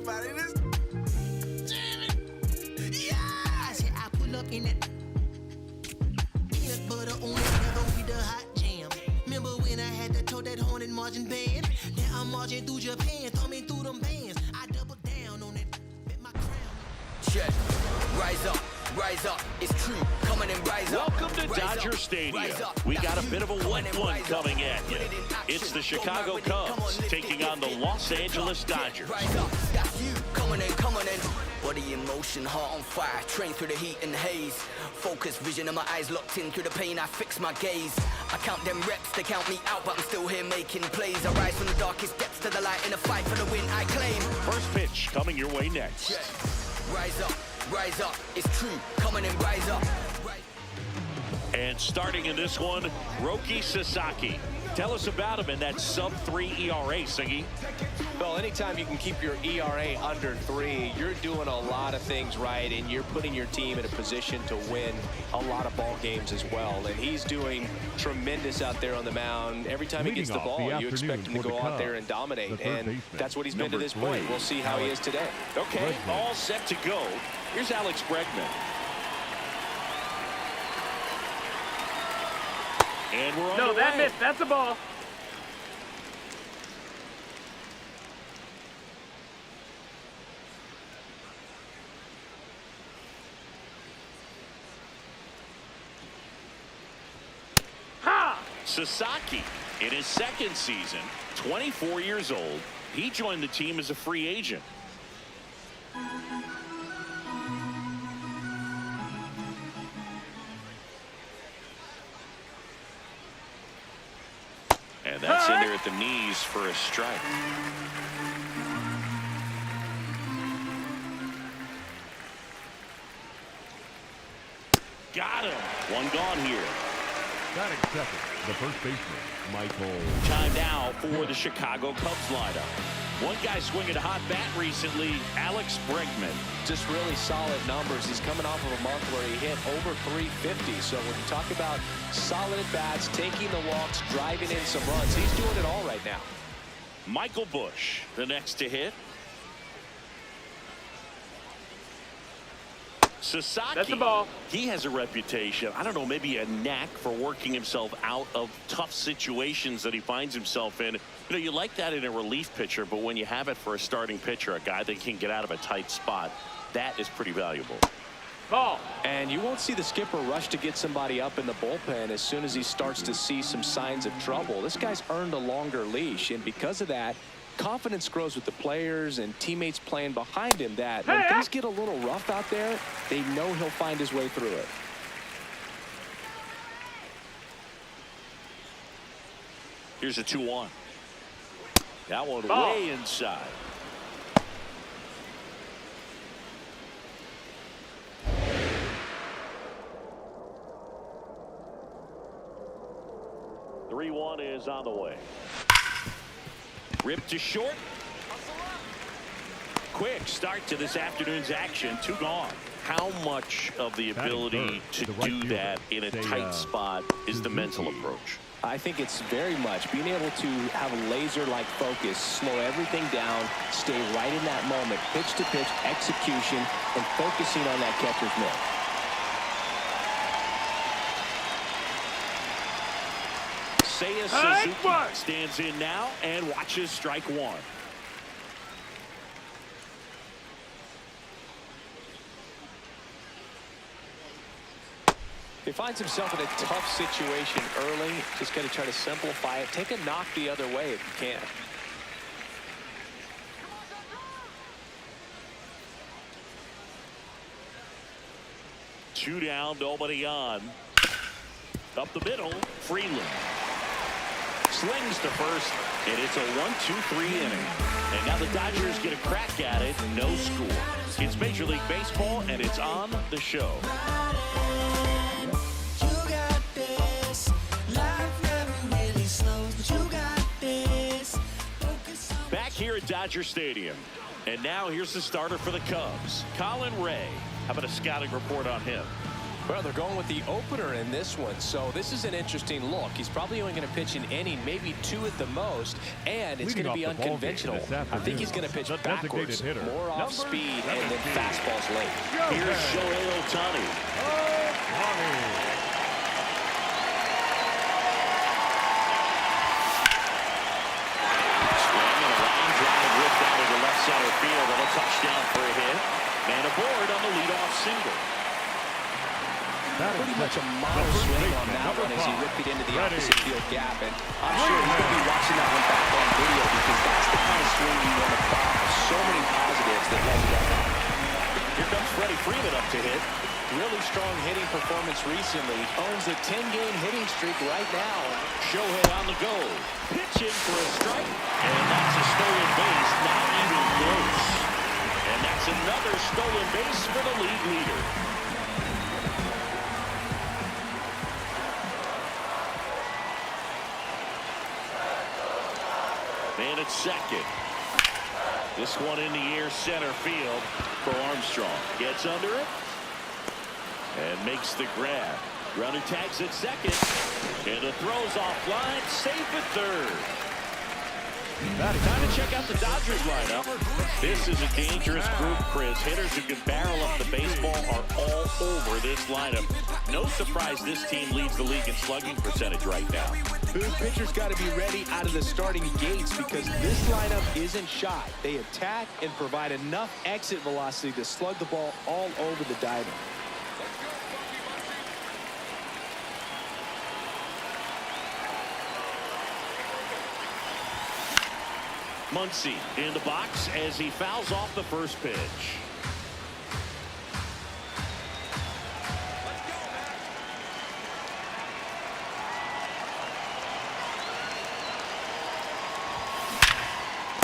about it. Damn it. Yeah! I said I pull up in that peanut butter on it, never with the hot jam. Remember when I had to tote that horn and marching band? Now I'm marching through Japan, thumbing through them bands. I double down on it, bet my crown. Check. Rise up, it's true, coming and rise up. Welcome to Dodger Stadium. We got a bit of a 1-1 coming at you. It's the Chicago Cubs taking on the Los Angeles Dodgers. Rise up, that's you, coming in. Body in motion, heart on fire, train through the heat and haze. Focus, vision in my eyes locked in through the pain, I fix my gaze. I count them reps, they count me out, but I'm still here making plays. I rise from the darkest depths to the light in a fight for the win I claim. First pitch coming your way next. Rise up, it's true, coming and rise up. And starting in this one, Roki Sasaki. Tell us about him in that sub-3 ERA, Siggy. Well, anytime you can keep your ERA under 3, you're doing a lot of things right, and you're putting your team in a position to win a lot of ball games as well. And he's doing tremendous out there on the mound. Every time he gets the ball, you expect him to go out there and dominate, and that's what he's been to this point. We'll see how he is today. Okay, all set to go. Here's Alex Bregman. And we're on the way. That missed. That's a ball. Ha! Sasaki, in his second season, 24 years old, he joined the team as a free agent. And that's in there at the knees for a strike. Got him. One gone here. Batting second, the first baseman, Michael. Time now for the Chicago Cubs lineup. One guy swinging a hot bat recently, Alex Bregman. Just really solid numbers. He's coming off of a month where he hit over 350. So when you talk about solid bats, taking the walks, driving in some runs, he's doing it all right now. Michael Busch, the next to hit. Sasaki, that's the ball. He has a reputation, I don't know, maybe a knack for working himself out of tough situations that he finds himself in. You know, you like that in a relief pitcher, but when you have it for a starting pitcher, a guy that can get out of a tight spot, that is pretty valuable. Ball. And you won't see the skipper rush to get somebody up in the bullpen as soon as he starts to see some signs of trouble. This guy's earned a longer leash, and because of that, confidence grows with the players and teammates playing behind him, that when things get a little rough out there, they know he'll find his way through it. Here's a 2-1. That one ball. Way inside. The 3-1 is on the way. Ripped to short. Quick start to this afternoon's action. 2 gone. How much of the ability to do that in a tight spot is the mental approach? I think it's very much being able to have a laser-like focus, slow everything down, stay right in that moment, pitch-to-pitch execution, and focusing on that catcher's mitt. Seiya Suzuki stands in now and watches strike 1. He finds himself in a tough situation early. Just got to try to simplify it. Take a knock the other way if you can. Two down, nobody on. Up the middle, Freeland slings to first, and it's a 1-2-3 inning. And now the Dodgers get a crack at it. No score. It's Major League Baseball, and it's on the show. Back here at Dodger Stadium. And now here's the starter for the Cubs, Colin Ray. How about a scouting report on him? Well, they're going with the opener in this one, so this is an interesting look. He's probably only going to pitch an inning, maybe 2 at the most, and it's going to be unconventional. I think he's going to pitch backwards, more off speed, and then fastballs late. Here's Shohei Ohtani. Swing and a line drive ripped out into left center field, and a touchdown for a hit. Man aboard on the leadoff single. Pretty much a model swing on that one as he ripped it into the opposite field gap. And I'm sure he's going to be watching that one back on video because that's the kind of swing you want to pop. So many positives that led to that. Here comes Freddie Freeman up to hit. Really strong hitting performance recently. Owns a 10-game hitting streak right now. Shohei on the go. Pitching for a strike. And that's a stolen base. Not even close. And that's another stolen base for the league leader. Man at second. This one in the air center field for Armstrong. Gets under it and makes the grab. Runner tags at second. And the throw's offline. Safe at third. Time to check out the Dodgers lineup. This is a dangerous group, Chris. Hitters who can barrel up the baseball are all over this lineup. No surprise this team leads the league in slugging percentage right now. Both pitchers got to be ready out of the starting gates because this lineup isn't shot. They attack and provide enough exit velocity to slug the ball all over the diamond. Muncy in the box as he fouls off the first pitch.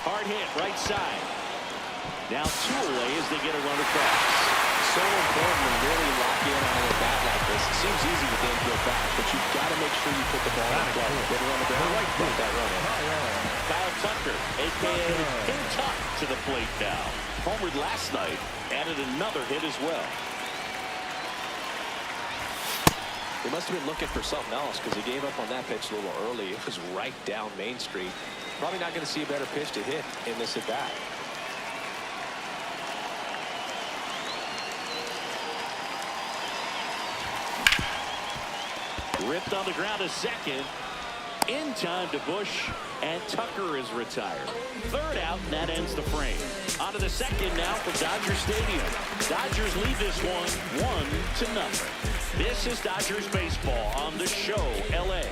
Hard hit right side. Now 2 away as they get a run across. So important to really lock in on a bat like this. It seems easy with the infield back, but you've got to make sure you put the ball in play. Get it on the ground, get that run in. Kyle Tucker, a.k.a. King Tuck, to the plate now. Homered last night, added another hit as well. They must have been looking for something else because he gave up on that pitch a little early. It was right down Main Street. Probably not going to see a better pitch to hit in this at bat. Ripped on the ground to second. In time to Bush, and Tucker is retired. Third out, and that ends the frame. On to the second now for Dodger Stadium. Dodgers lead this one 1-0. This is Dodgers baseball on the show, LA.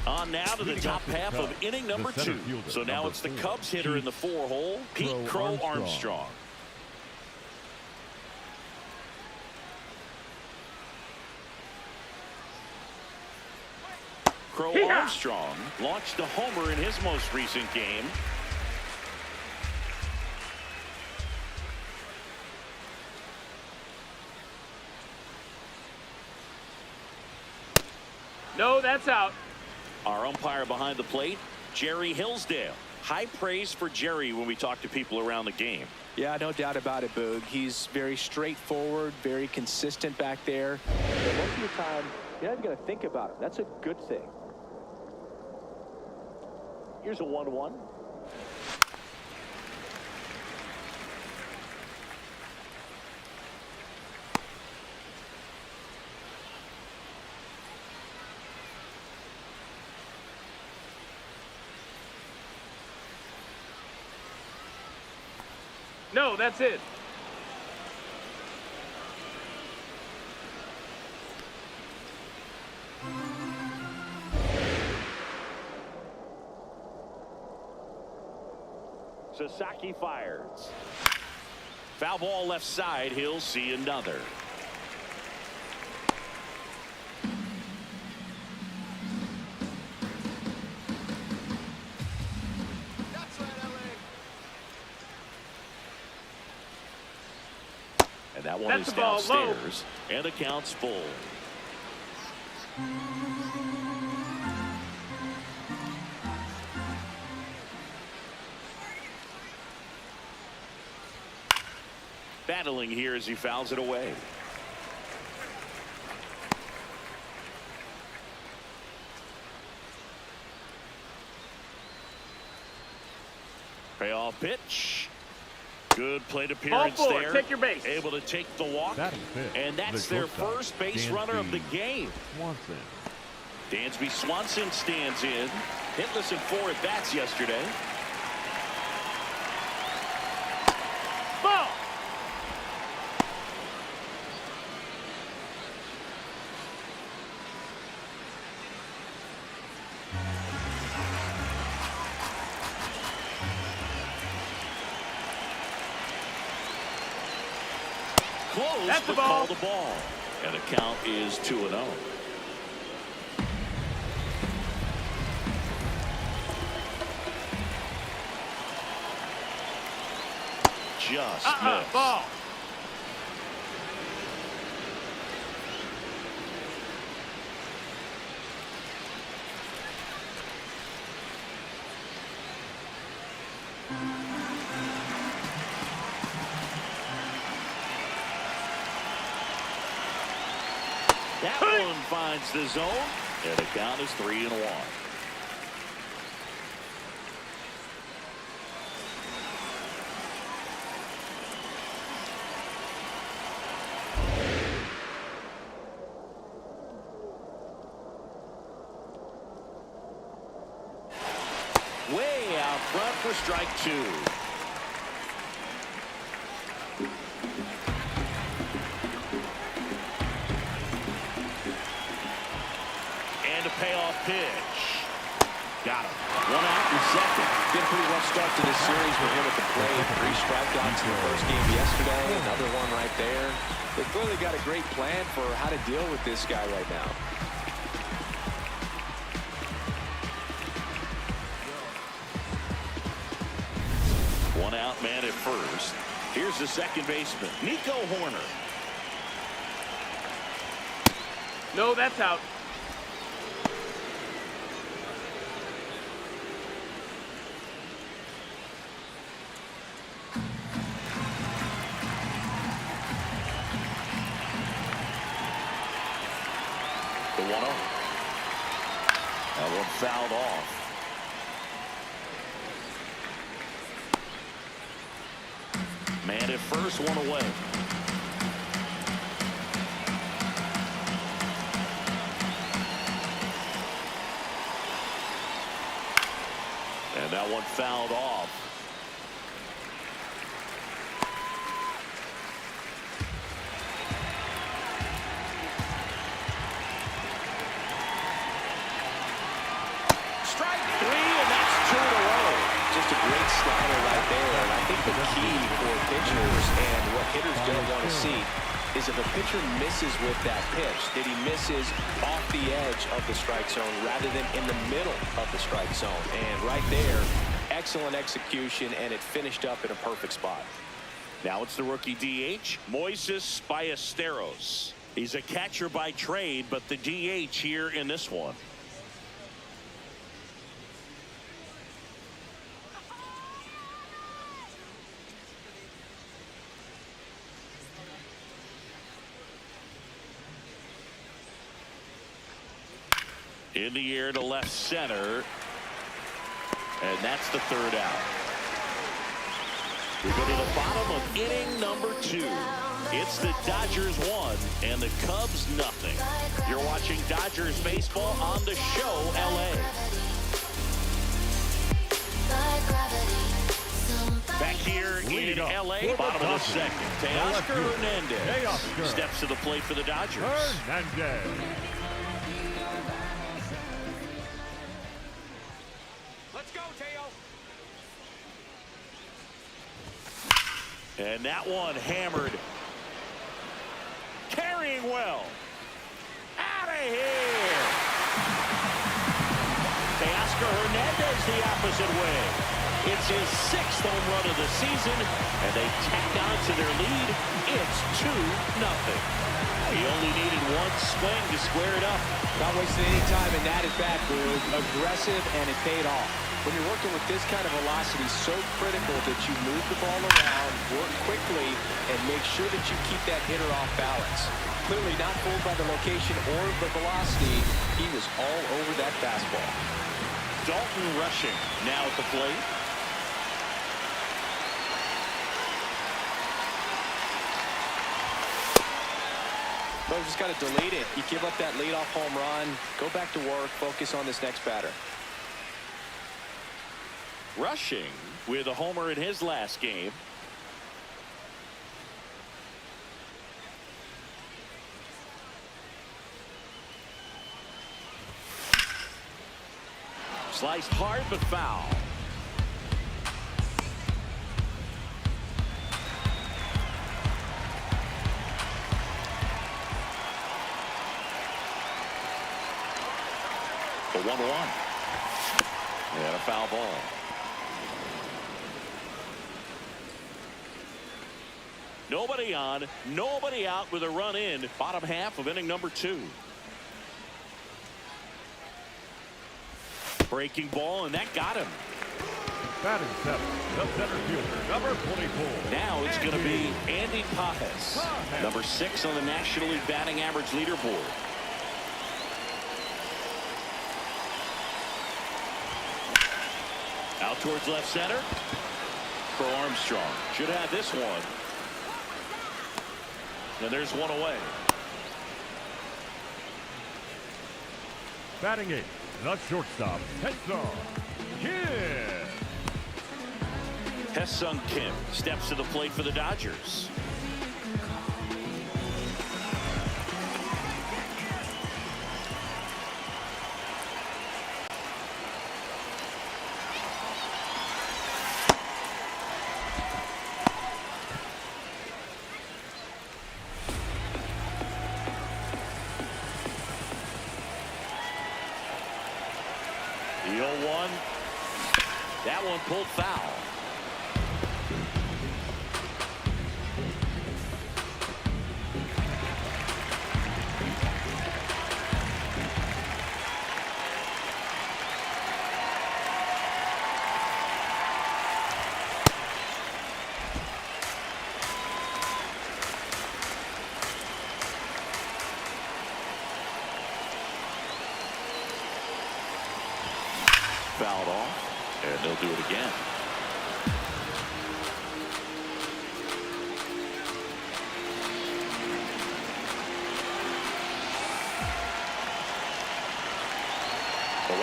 On now to the top half of inning number 2. So now it's the Cubs hitter in the 4-hole, Pete Crow Armstrong. Crow Armstrong launched a homer in his most recent game. No, that's out. Our umpire behind the plate, Jerry Hillsdale. High praise for Jerry when we talk to people around the game. Yeah, no doubt about it, Boog. He's very straightforward, very consistent back there. And most of the time, you're not even going to think about it. That's a good thing. Here's a 1-1. No, that's it. Sasaki fires. Foul ball left side. He'll see another. And that one is downstairs. And the count's full. battling here as he fouls it away. Payoff pitch. Good plate appearance Ball 4, there. take your base. Able to take the walk. And that's The their shortstop, first base Dansby runner of the game. Swanson. Dansby Swanson stands in. Hitless in 4 at-bats yesterday. Ball. Close, That's the but ball. call the ball. And the count is 2-0. Just missed. Ball. That one finds the zone, and the count is 3-1. Way out front for strike 2. And a payoff pitch. Got him. 1 out in second. Get a pretty rough start to this series with him at the plate. 3 strikeouts in the first game yesterday. Another one right there. They clearly got a great plan for how to deal with this guy right now. One out man at first. Here's the second baseman, Nico Horner. No, that's out. The 1-0. That one fouled off. Man at first, 1 away. And that one fouled off. Strike 3, and that's 2 in a row. Just a great slider right there. And I think the key for pitchers and what hitters don't want to see is if a pitcher misses with that pitch, that he misses off the edge of the strike zone rather than in the middle of the strike zone. And right there, excellent execution, and it finished up in a perfect spot. Now it's the rookie DH, Moises Ballesteros. He's a catcher by trade, but the DH here in this one. In the air to left center. And that's the 3rd out. We go to the bottom of inning number 2. It's the Dodgers 1 and the Cubs nothing. You're watching Dodgers baseball on the Show LA. Back here in LA, bottom of the second. Teoscar Hernandez steps to the plate for the Dodgers. Hernandez. Let's go, Teo. And that one hammered. Carrying well. Out of here. Teoscar Hernandez the opposite way. It's his 6th home run of the season, and they tack on to their lead. It's 2-0. He only needed 1 swing to square it up. Not wasting any time in that at bat, Boog. Aggressive, and it paid off. When you're working with this kind of velocity, so critical that you move the ball around, work quickly, and make sure that you keep that hitter off balance. Clearly not fooled by the location or the velocity. He was all over that fastball. Dalton Rushing now at the plate. But just got to delete it. You give up that leadoff home run. Go back to work. Focus on this next batter. Rushing with a homer in his last game. Sliced hard but foul. The 1-1. And a foul ball. Nobody on, nobody out with a run in. Bottom half of inning number 2. Breaking ball, and that got him. Batting 7, the center fielder, number 24. Now it's going to be Andy Pajes, number 6 on the National League batting average leaderboard. Out towards left center. For Armstrong. Should have this one. And there's one away. Batting 8, the shortstop, Tae-Sung Kim. Tae-Sung Kim steps to the plate for the Dodgers. The 0-1. That one pulled foul. Fouled off, and they'll do it again. The 1-2.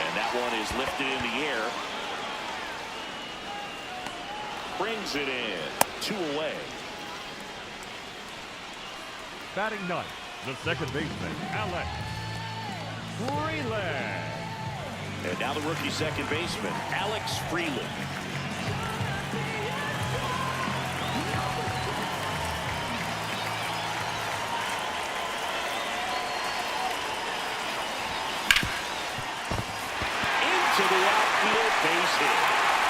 And that one is lifted in the air. Brings it in. 2 away. Batting 9, the second baseman, Alex Freeland. And now the rookie second baseman, Alex Freeland. Into the outfield, base hit.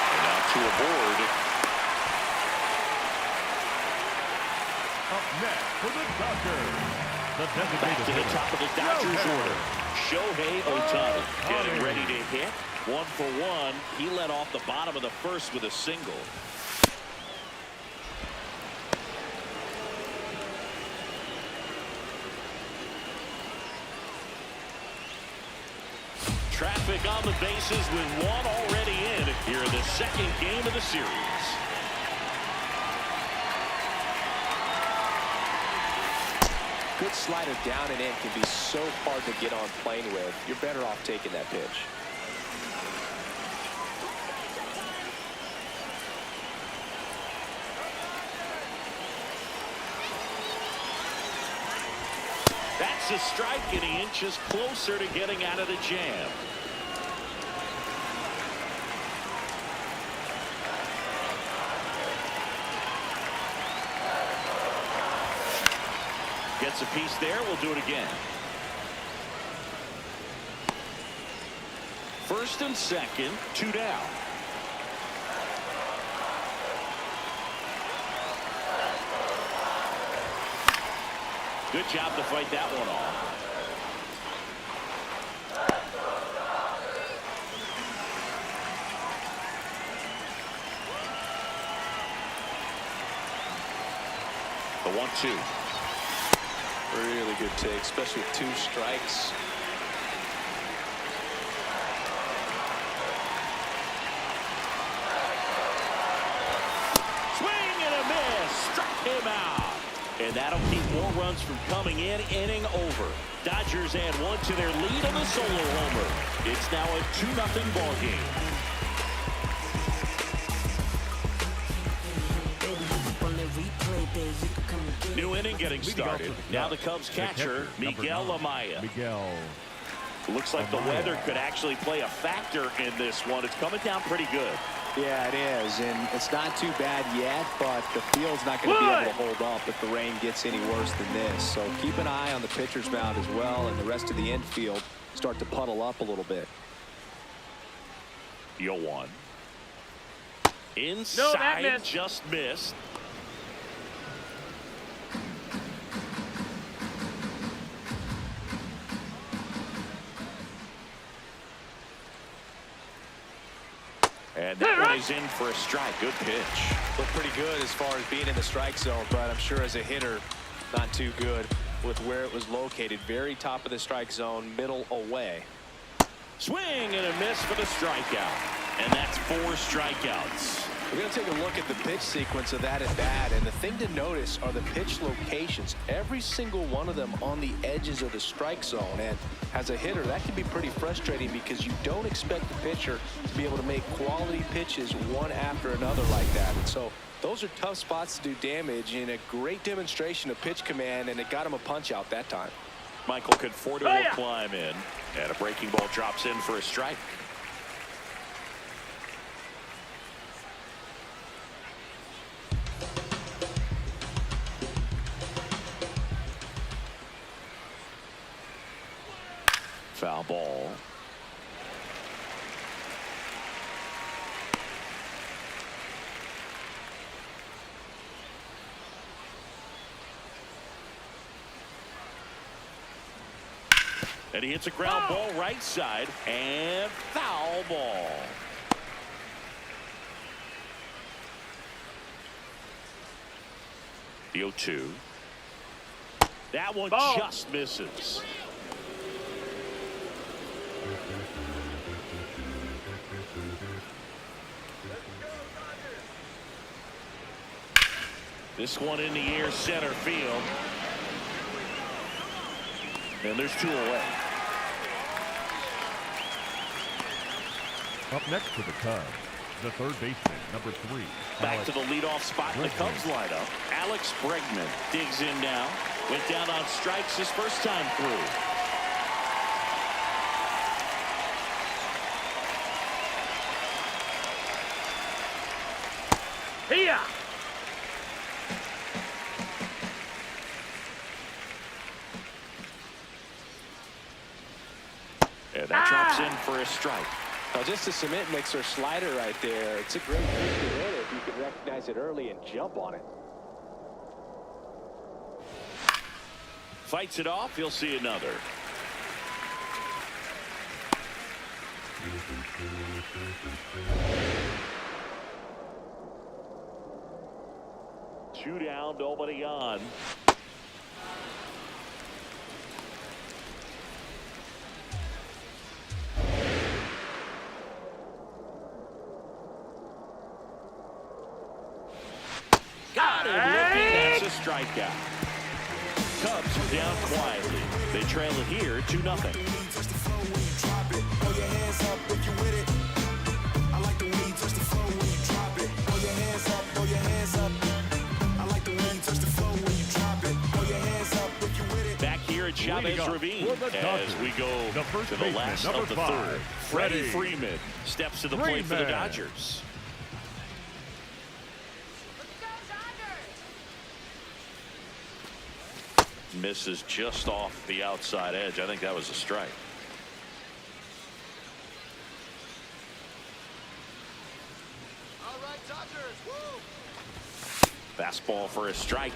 And now to a board. Up next for the Dodgers, the designated Back to the hitter, top of the Dodgers Shohei order. Shohei Ohtani getting ready to hit. 1 for 1. He led off the bottom of the first with a single. Traffic on the bases with one already in here in the second game of the series. Good slider down and in can be so hard to get on plane with. You're better off taking that pitch. That's a strike, and he inches closer to getting out of the jam. Gets a piece there. We'll do it again. First and second, 2 down. Good job to fight that one off. 1-2. Really good take, especially with 2 strikes. Swing and a miss. Struck him out. And that'll keep more runs from coming in. Inning over. Dodgers add 1 to their lead on the solo homer. It's now a 2-0 ball game. New inning getting started. Now the Cubs catcher, Miguel Amaya. Miguel. Looks like the weather could actually play a factor in this one. It's coming down pretty good. Yeah, it is, and it's not too bad yet, but the field's not going to be able to hold up if the rain gets any worse than this. So keep an eye on the pitcher's mound as well, and the rest of the infield start to puddle up a little bit. 0-1. Inside, missed. just missed. And that one is in for a strike. Good pitch. Looked pretty good as far as being in the strike zone, but I'm sure as a hitter, not too good with where it was located. Very top of the strike zone, middle away. Swing and a miss for the strikeout. And that's 4 strikeouts. We're going to take a look at the pitch sequence of that at bat, and the thing to notice are the pitch locations. Every single one of them on the edges of the strike zone, and as a hitter, that can be pretty frustrating because you don't expect the pitcher to be able to make quality pitches one after another like that. And so those are tough spots to do damage, and a great demonstration of pitch command, and it got him a punch out that time. Michael Conforto will climb in, and a breaking ball drops in for a strike. Foul ball. And he hits a ground ball right side, and foul ball. The 0-2. That one just misses. This one in the air, center field. And there's 2 away. Up next for the Cubs, the third baseman, number 3. Back to the leadoff spot in the Cubs lineup. Alex Bregman digs in now. Went down on strikes his first time through. Here. And that drops in for a strike. Now just a cement mixer slider right there. It's a great thing to hit if you can recognize it early and jump on it. Fights it off. He'll see another. Two down, nobody on. Got him looking. That's a strikeout. Cubs are down quietly. They trail it here 2-0. Back here at Chavez Ravine as we go to the last of the third. Freddie Freeman steps to the plate for the Dodgers. Misses just off the outside edge. I think that was a strike. All right, Dodgers. Woo! Fastball for a strike.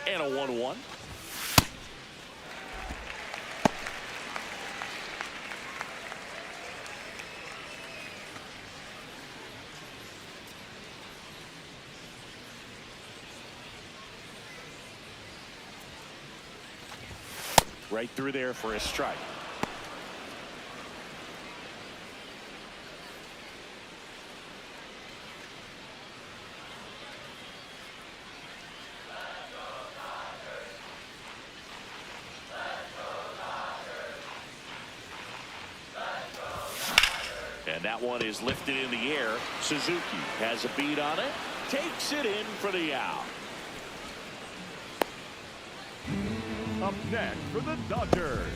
And a 1-1. right through there for a strike. And that one is lifted in the air. Suzuki has a beat on it. Takes it in for the out. Up next for the Dodgers,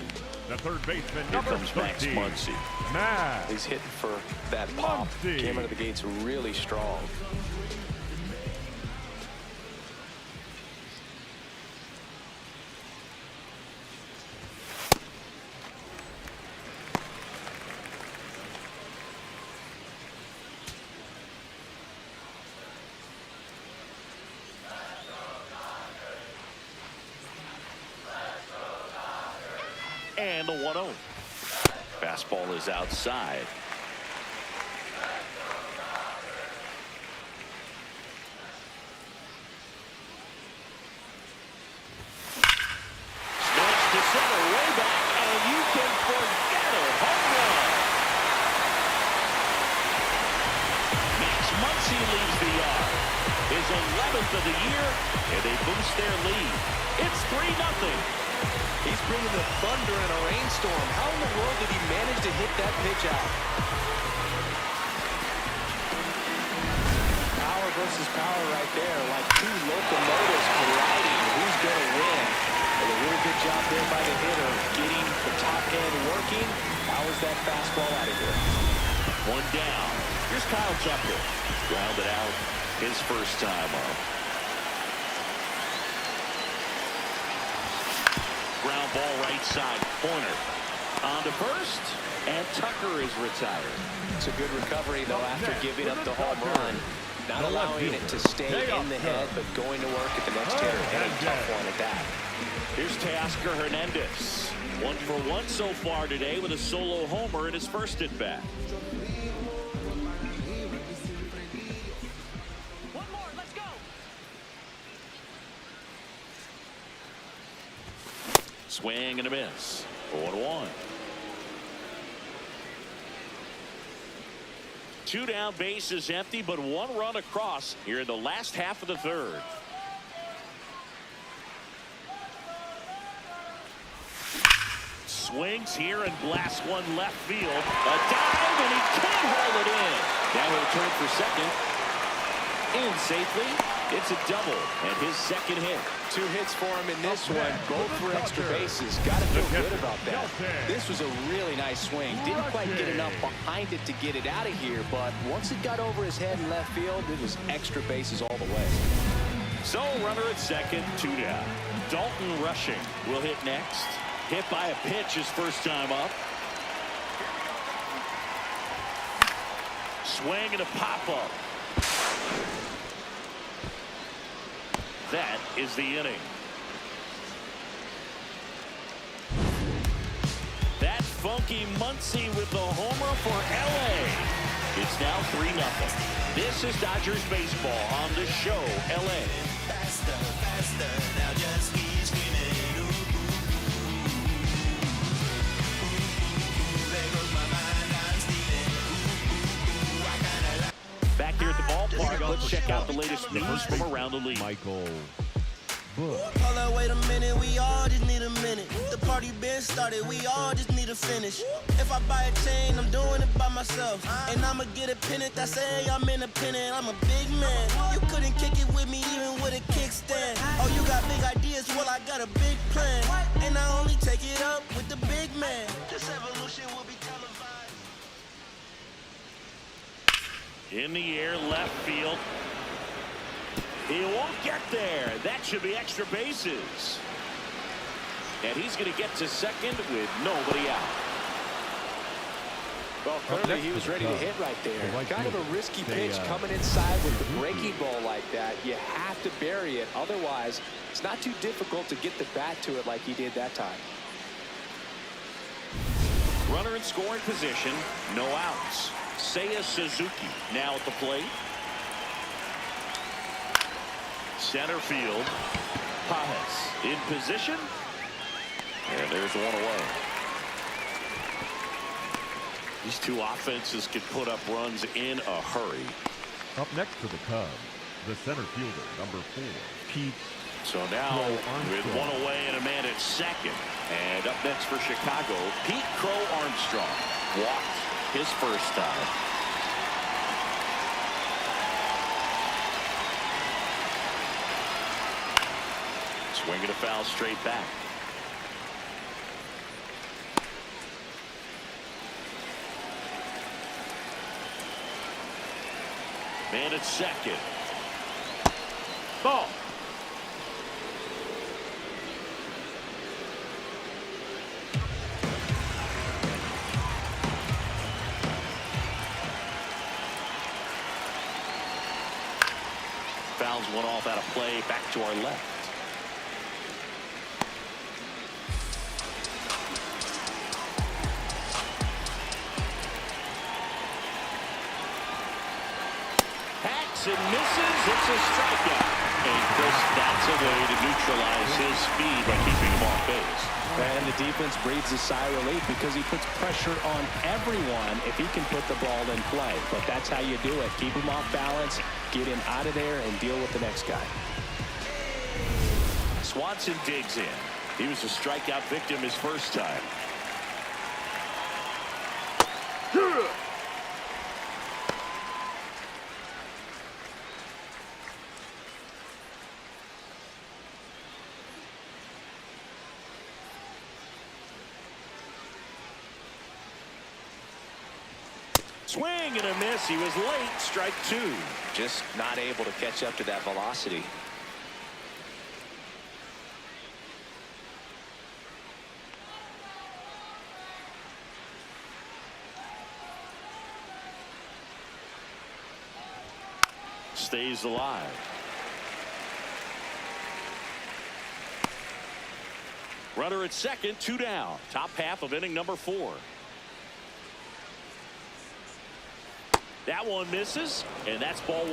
the third baseman, number Here comes Max 13, Muncy. Max. He's hitting for that pop. Muncy. Came out of the gates really strong. And the 1-0. Fastball is outside. Snakes to center, way back, and you can forget it. Home run. Max Muncy leaves the yard. His 11th of the year, and they boost their lead. It's 3-0. He's bringing the thunder in a rainstorm. How in the world did he manage to hit that pitch out? Power versus power right there, like two locomotives colliding. Who's going to win? And a really good job there by the hitter, getting the top end working. How is that fastball out of here? One down. Here's Kyle Tucker. Grounded out his first time up. Ground ball right side corner. On to first, and Tucker is retired. It's a good recovery, though, after giving up the home run. Not allowing it to stay in the head, but going to work at the next hitter. And a tough one at that. Here's Teoscar Hernandez. 1 for 1 so far today with a solo homer in his first at bat. One more, let's go. Swing and a miss. 4-1. 2 down, base is empty, but 1 run across here in the last half of the third. Swings here and blasts one left field. A dive, and he can't hold it in. Now he'll turn for second. In safely. It's a double and his second hit. 2 hits for him in this one, both for extra bases. Got to feel good about that. This was a really nice swing. Didn't quite get enough behind it to get it out of here, but once it got over his head in left field, it was extra bases all the way. So runner at second, 2 down. Dalton Rushing will hit next. Hit by a pitch his first time up. Swing and a pop-up. That is the inning. That funky Muncy with the homer for LA. It's now 3-0. This is Dodgers baseball on The Show, LA. Faster, faster, now just keep screaming. There goes my mind, I'm stealing. I kinda like. Back here at the ballpark, let's check out the latest news from around the league. Michael. Hold up, wait a minute, we all just need a minute. The party been started, we all just need to finish. If I buy a chain, I'm doing it by myself. And I'ma get a pennant that say I'm independent. I'm a big man. You couldn't kick it with me even with a kickstand. Oh, you got big ideas? Well, I got a big plan. And I only take it up with the big man. This evolution will be televised. In the air, left field. He won't get there. That should be extra bases. And he's going to get to second with nobody out. Well, clearly he was ready to hit right there. Kind of a risky pitch coming inside with the breaking ball like that. You have to bury it. Otherwise, it's not too difficult to get the bat to it like he did that time. Runner in scoring position. No outs. Seiya Suzuki now at the plate. Center field. Pajes in position. And there's one away. These two offenses can put up runs in a hurry. Up next for the Cubs, the center fielder, number 4, Pete. So now with one away and a man at second. And up next for Chicago, Pete Crow Armstrong walked his first time. Swinging a foul straight back. Man at second. Ball. Fouls one off out of play, back to our left. And misses. It's a strikeout. And Chris, that's a way to neutralize his speed by keeping him off base. And the defense breathes a sigh of relief because he puts pressure on everyone if he can put the ball in play. But that's how you do it. Keep him off balance, get him out of there, and deal with the next guy. Swanson digs in. He was a strikeout victim his first time. Swing and a miss. He was late. Strike 2. Just not able to catch up to that velocity. Stays alive. Runner at second, 2 down. Top half of inning number 4. That one misses, and that's ball 1.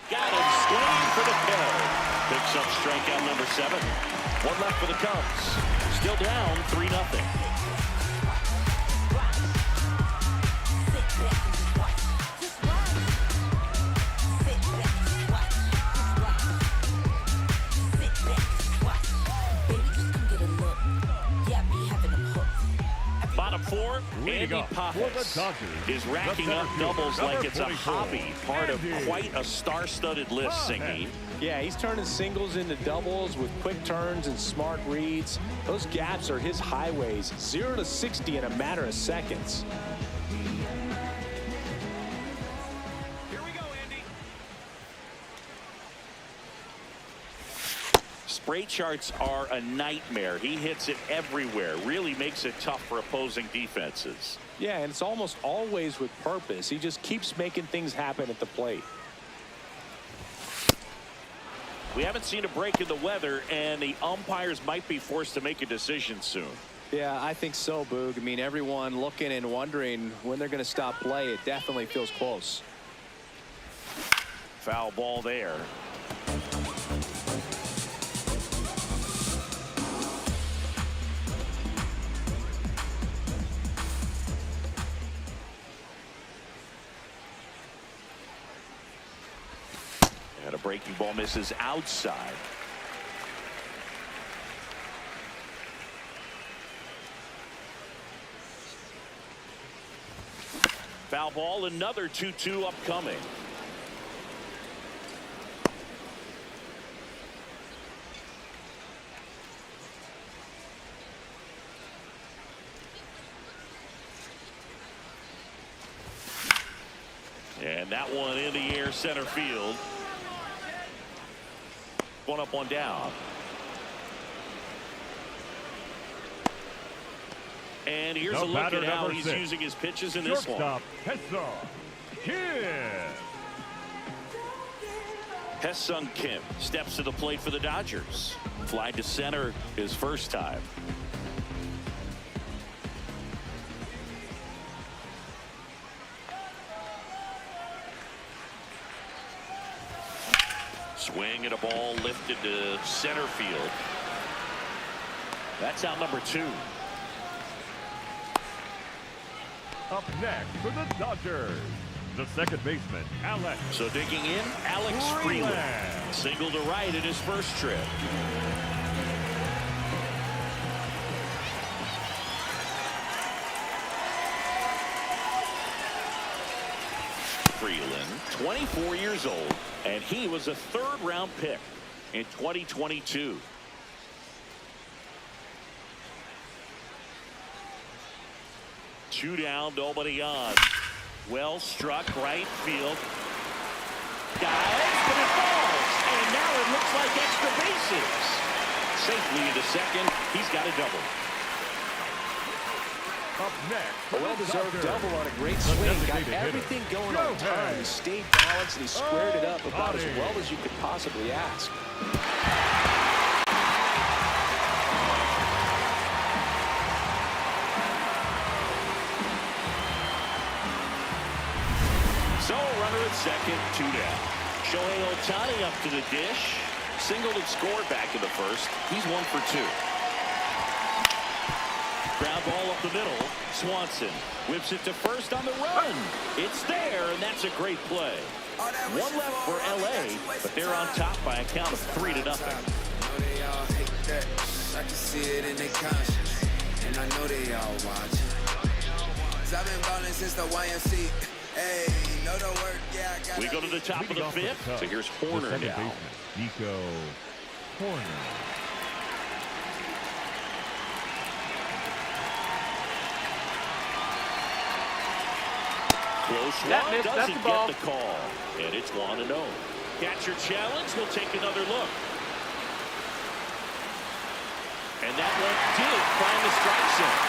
Got him swinging for the kill. Picks up strikeout number 7. One left for the Cubs. Still down 3-0. Bottom 4, Andy Pajas is racking up doubles like it's a hobby, part of quite a star-studded list, Singy. Yeah, he's turning singles into doubles with quick turns and smart reads. Those gaps are his highways, 0 to 60 in a matter of seconds. Here we go, Andy. Spray charts are a nightmare. He hits it everywhere. Really makes it tough for opposing defenses. Yeah, and it's almost always with purpose. He just keeps making things happen at the plate. We haven't seen a break in the weather, and the umpires might be forced to make a decision soon. Yeah, I think so, Boog. I mean, everyone looking and wondering when they're going to stop play. It definitely feels close. Foul ball there. And a breaking ball misses outside. Foul ball, another 2-2 upcoming. And that one in the air, center field. One up, one down. And here's a look at how he's using his pitches in this one. Hesung Kim steps to the plate for the Dodgers. Fly to center his first time. Swing and a ball lifted to center field. That's out number 2. Up next for the Dodgers, the second baseman, Alex. So digging in, Alex Freeland. Single to right in his first trip. Freeland, 24 years old, and he was a third-round pick in 2022. Two down, nobody on. Well struck, right field. Dives, but it falls. And now it looks like extra bases. Safely into second. He's got a double. Up next, A well-deserved double on a great swing. Got everything going on time. He stayed balanced and he squared it up about as well as you could possibly ask. So runner at second, 2 down. Shohei Ohtani up to the dish. Singled and scored back in the first. He's 1 for 2. Ground ball up the middle. Swanson whips it to first on the run. It's there, and that's a great play. One left for L.A., but they're on top by a count of 3-0. I can see it in their conscience, and I know they all watch. I've been ballin' since the YMC. Hey, know the work, yeah, I got. We go to the top of the 5th. So here's Horner now. Nico Horner. Close one, doesn't get the call. And it's 1-0. Catcher challenge, we'll take another look. And that one did find the strike zone.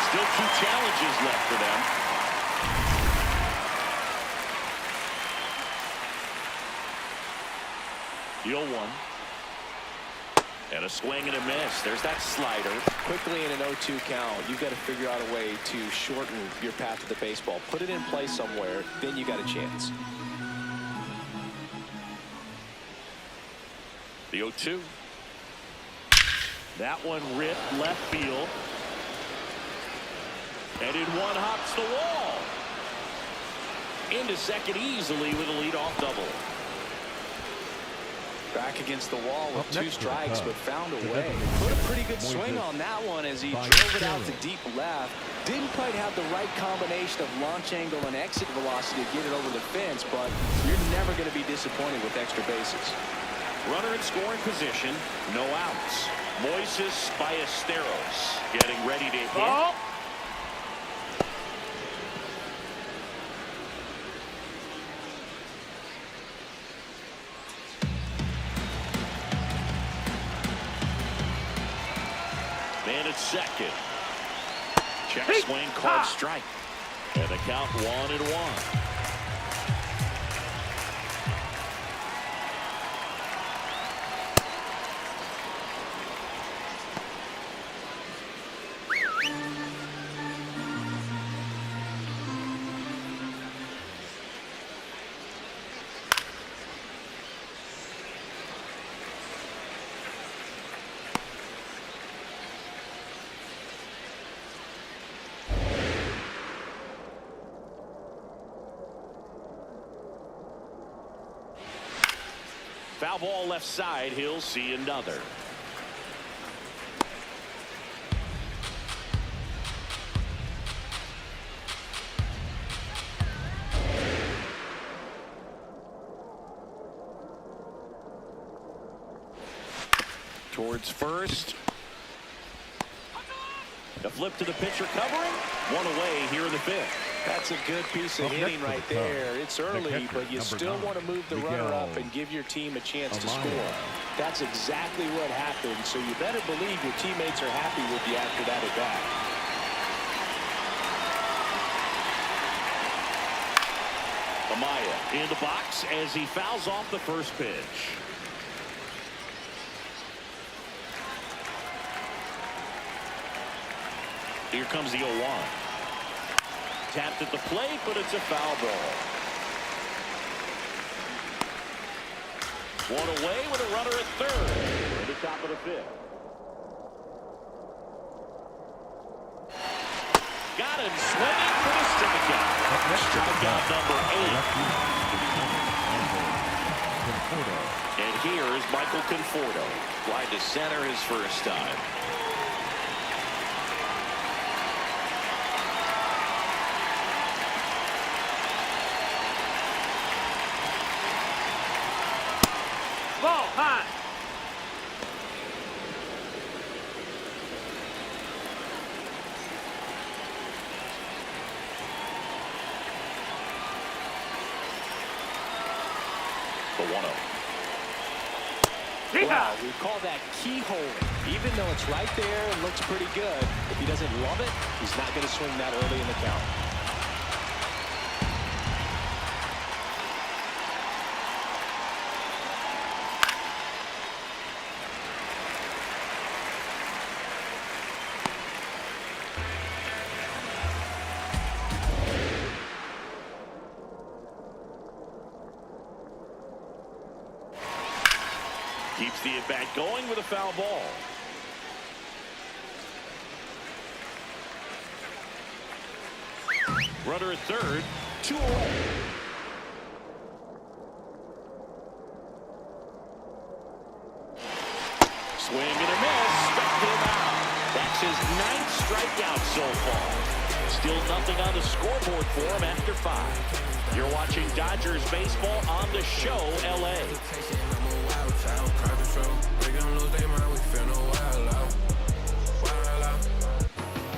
Still 2 challenges left for them. The 0-1. And a swing and a miss. There's that slider. Quickly in an 0-2 count, you've got to figure out a way to shorten your path to the baseball. Put it in play somewhere, then you got a chance. The 0-2. That one ripped left field. And in one hops the wall. Into second easily with a leadoff double. Back against the wall with 2 strikes, but found a way. Put a pretty good swing on that one as he drove it out to deep left. Didn't quite have the right combination of launch angle and exit velocity to get it over the fence, but you're never going to be disappointed with extra bases. Runner in scoring position, no outs. Moises Ballesteros getting ready to hit. Man at second. Check swing, called strike. And the count 1-1. Foul ball left side. He'll see another. Towards first. The flip to the pitcher covering. One away here in the 5th. That's a good piece of hitting right there. It's early, but you still want to move the runner up and give your team a chance to score. That's exactly what happened, so you better believe your teammates are happy with you after that at bat. Amaya in the box as he fouls off the first pitch. Here comes the 0-1. Tapped at the plate, but it's a foul ball. One away with a runner at third. We're at the top of the fifth. Got him swinging for the strikeout. Strikeout number 8. And here is Michael Conforto. Fly to center his first time. Ball high. The 1-0. Wow, we call that keyhole. Even though it's right there and looks pretty good, if he doesn't love it, he's not going to swing that early in the count. Keeps the at-bat going with a foul ball. Runner at third. 2 away. Swing and a miss. Struck him out. That's his 9th strikeout so far. Still nothing on the scoreboard for him after 5. You're watching Dodgers baseball on the show, LA.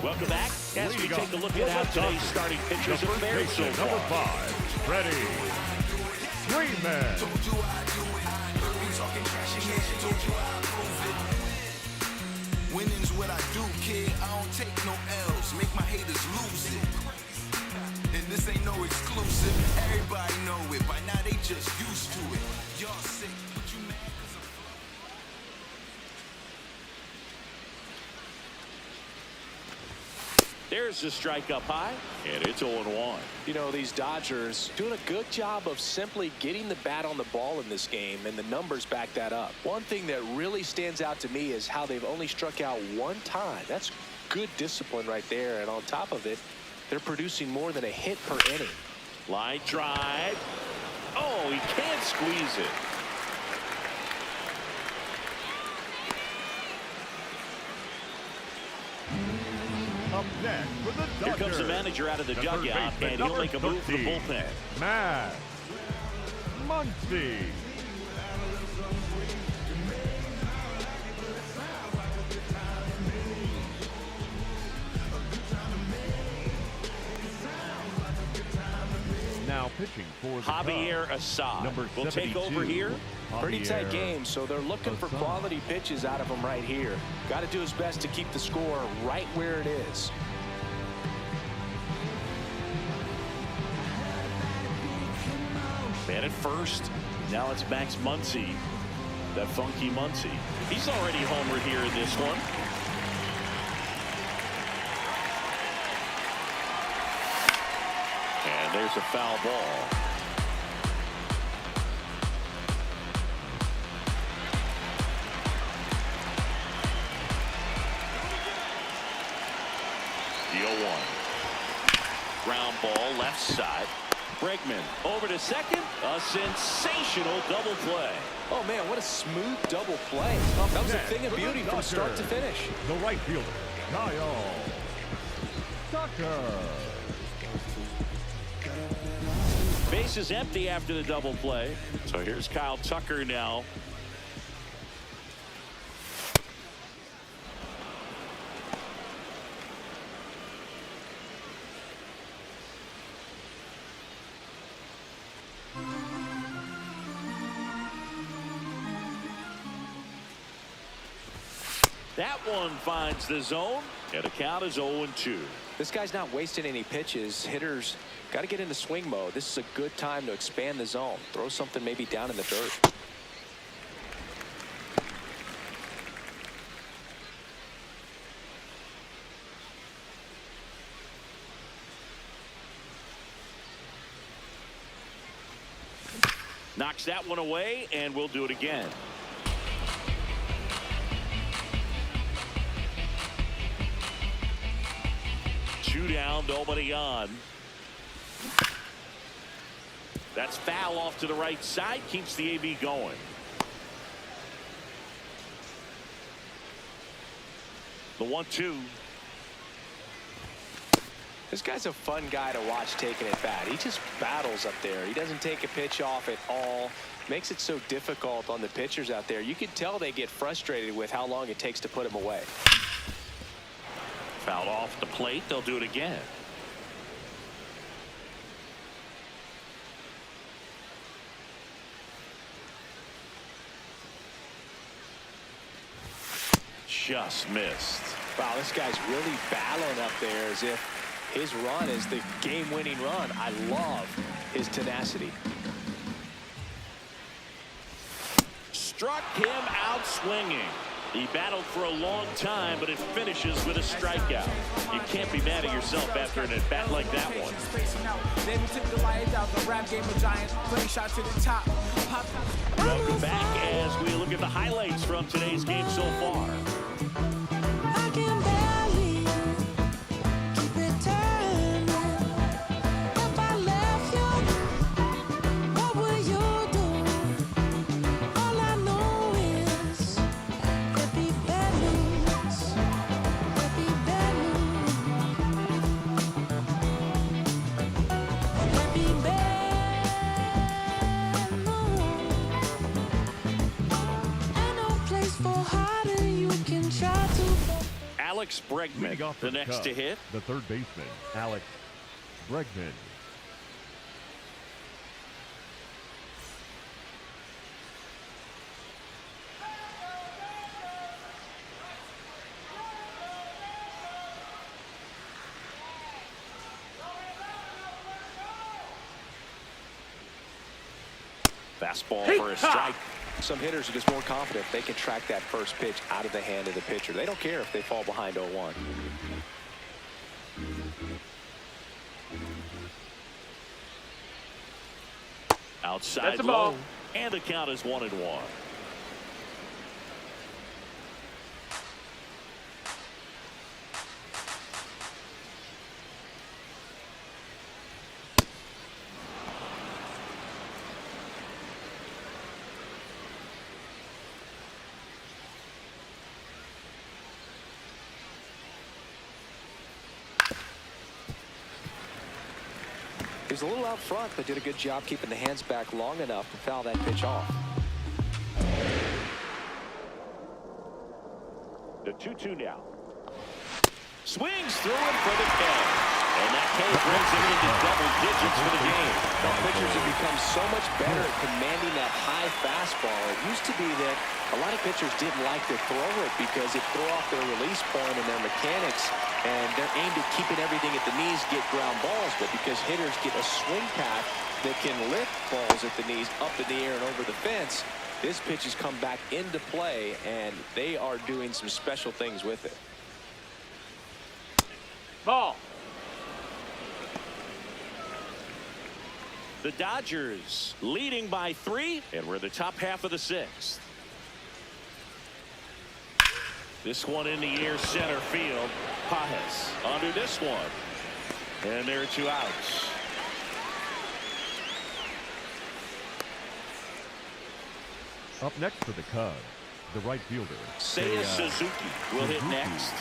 Welcome back as we take a look at how today's starting pitchers have fared so far. Number 5, Freddie Freeman. Winning's what I do, kid. I don't take no L's. Make my haters lose it. And this ain't no exclusive. Everybody know it. By now they just used to it. Y'all sick, but you mad 'cause I'm... There's the strike up high, and it's 0-1. You know, these Dodgers doing a good job of simply getting the bat on the ball in this game, and the numbers back that up. One thing that really stands out to me is how they've only struck out 1 time. That's good discipline right there, and on top of it, they're producing more than a hit per inning. Line drive. Oh, he can't squeeze it. Up next for the Dodgers. Here comes the manager out of the dugout, and he'll make a move for the bullpen. Max Muncy. Now pitching for the Javier Cubs, Assad number will take over here. Pretty tight Javier game, so they're looking for Assad. quality pitches out of him right here. Got to do his best to keep the score right where it is. Man at first. Now it's Max Muncy. That funky Muncy. He's already homered here in this one. And there's a foul ball. The 0-1. Ground ball left side. Bregman over to second. A sensational double play. Oh, man, what a smooth double play. That was a thing of beauty from start to finish. The right fielder, Kyle Tucker. Base is empty after the double play. So here's Kyle Tucker now. That one finds the zone, and the count is 0-2. This guy's not wasting any pitches. Hitters got to get into swing mode. This is a good time to expand the zone. Throw something maybe down in the dirt. Knocks that one away, and we'll do it again. Two down, nobody on. That's foul off to the right side, keeps the AB going. The 1-2. This guy's a fun guy to watch taking it bat. He just battles up there. He doesn't take a pitch off at all. Makes it so difficult on the pitchers out there. You can tell they get frustrated with how long it takes to put him away. Foul off the plate. They'll do it again. Just missed. Wow, this guy's really battling up there as if his run is the game-winning run. I love his tenacity. Struck him out swinging. He battled for a long time, but it finishes with a strikeout. You can't be mad at yourself after an at-bat like that one. Welcome back as we look at the highlights from today's game so far. Alex Bregman, the next to hit. The third baseman, Alex Bregman. Fastball for a strike. Some hitters are just more confident they can track that first pitch out of the hand of the pitcher. They don't care if they fall behind 0-1. Outside low, and the count is 1-1. He was a little out front, but did a good job keeping the hands back long enough to foul that pitch off. The 2-2 now. Swings through it for the K. And that K brings him into double digits for the game. The pitchers have become so much better at commanding that high fastball. It used to be that a lot of pitchers didn't like to throw it because it threw off their release point and their mechanics, and they're aimed at keeping everything at the knees, get ground balls. But because hitters get a swing path that can lift balls at the knees up in the air and over the fence, this pitch has come back into play, and they are doing some special things with it. Ball. The Dodgers leading by 3, and we're in the top half of the 6th. This one in the air, center field. Pajes under this one. And there are 2 outs. Up next for the Cubs, the right fielder, Seiya Suzuki will hit next.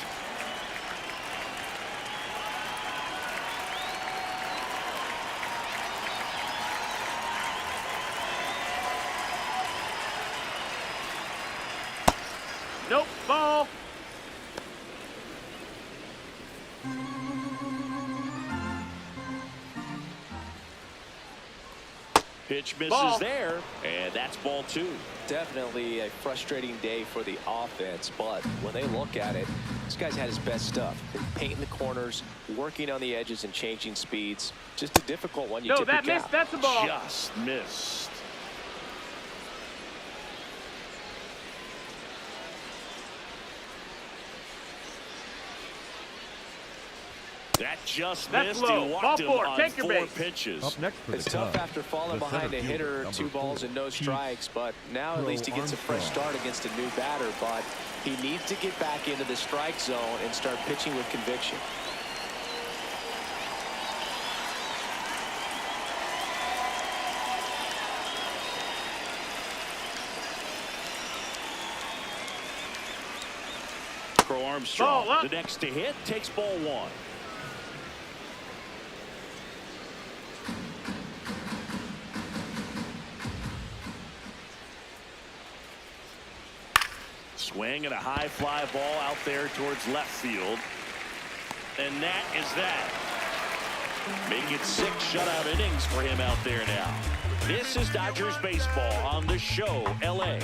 Nope. Ball. Pitch misses Ball. there, and that's ball 2. Definitely a frustrating day for the offense, but when they look at it, this guy's had his best stuff. Painting the corners, working on the edges, and changing speeds. Just a difficult one. No, that missed. That's a ball. Just missed. That just That's missed. He low. walked him Ball four. on Take your 4 base. pitches. Up next for It's the tough Cubs, after falling the behind a center hitter, fielder, 2 number balls 4, and no strikes, but now at least he gets a fresh Armstrong. start against a new batter. But he needs to get back into the strike zone and start pitching with conviction. Armstrong, Ball up. the next to hit, takes ball 1. Swing and a high fly ball out there towards left field. And that is that. Make it 6 shutout innings for him out there now. This is Dodgers baseball on the show, LA.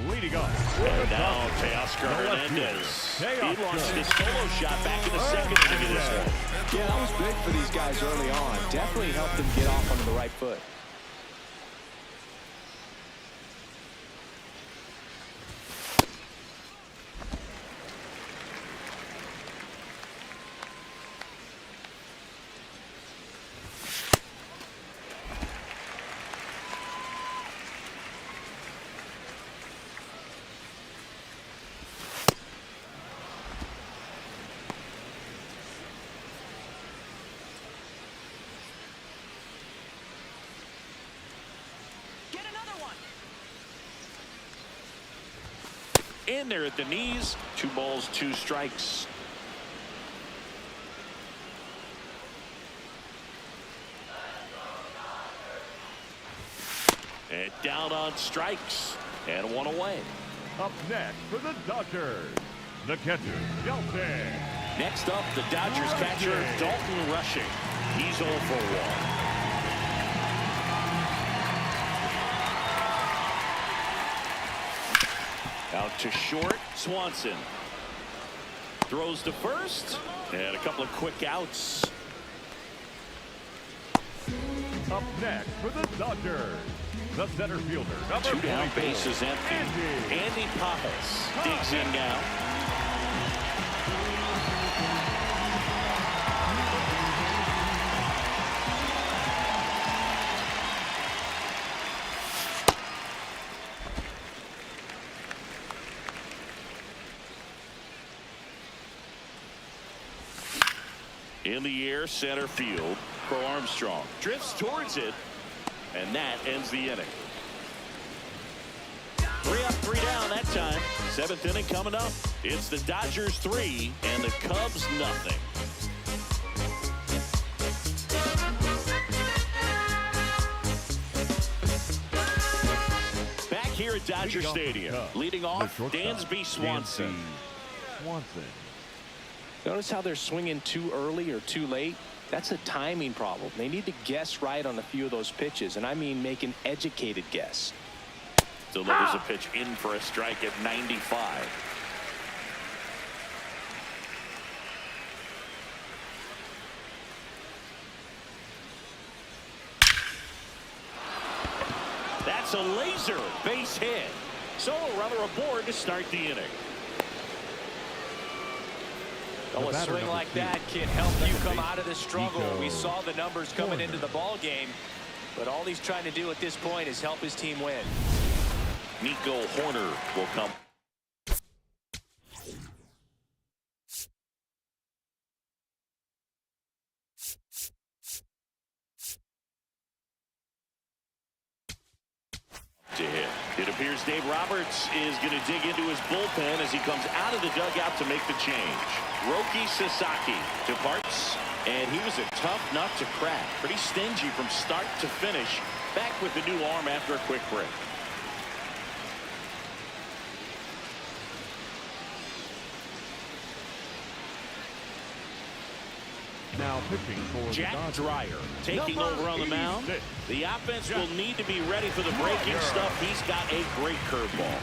Leading off. And now Teoscar Hernandez. He launched his solo shot back in the second inning of this one. Yeah, that was big for these guys early on. Definitely helped them get off on the right foot. In there at the knees. 2 balls, 2 strikes. And down on strikes. And 1 away. Up next for the Dodgers, the catcher, Shelton. Next up, the Dodgers catcher, Dalton Rushing. He's 0 for 1. Out to short, Swanson. Throws to first, and a couple of quick outs. Up next for the Dodgers, the center fielder, number 2 down, 24, base is empty. Andy Pajas digs in now. In the air, center field. For Armstrong. Drifts towards it. And that ends the inning. 3 up, 3 down that time. 7th inning coming up. It's the Dodgers 3 and the Cubs nothing. Back here at Dodger Stadium. Leading off, Dansby Swanson. Notice how they're swinging too early or too late? That's a timing problem. They need to guess right on a few of those pitches, and I mean make an educated guess. Delivers a pitch in for a strike at 95. That's a laser base hit. So a runner aboard to start the inning. Oh, a swing like that can help you come out of the struggle. We saw the numbers coming into the ball game, but all he's trying to do at this point is help his team win. Nico Horner will come. To hit. It appears Dave Roberts is going to dig into his bullpen as he comes out of the dugout to make the change. Roki Sasaki departs, and he was a tough nut to crack. Pretty stingy from start to finish. Back with the new arm after a quick break. Now pitching for Jack the Dodgers, Dreyer taking over on the mound. The offense will need to be ready for the breaking stuff. He's got a great curveball.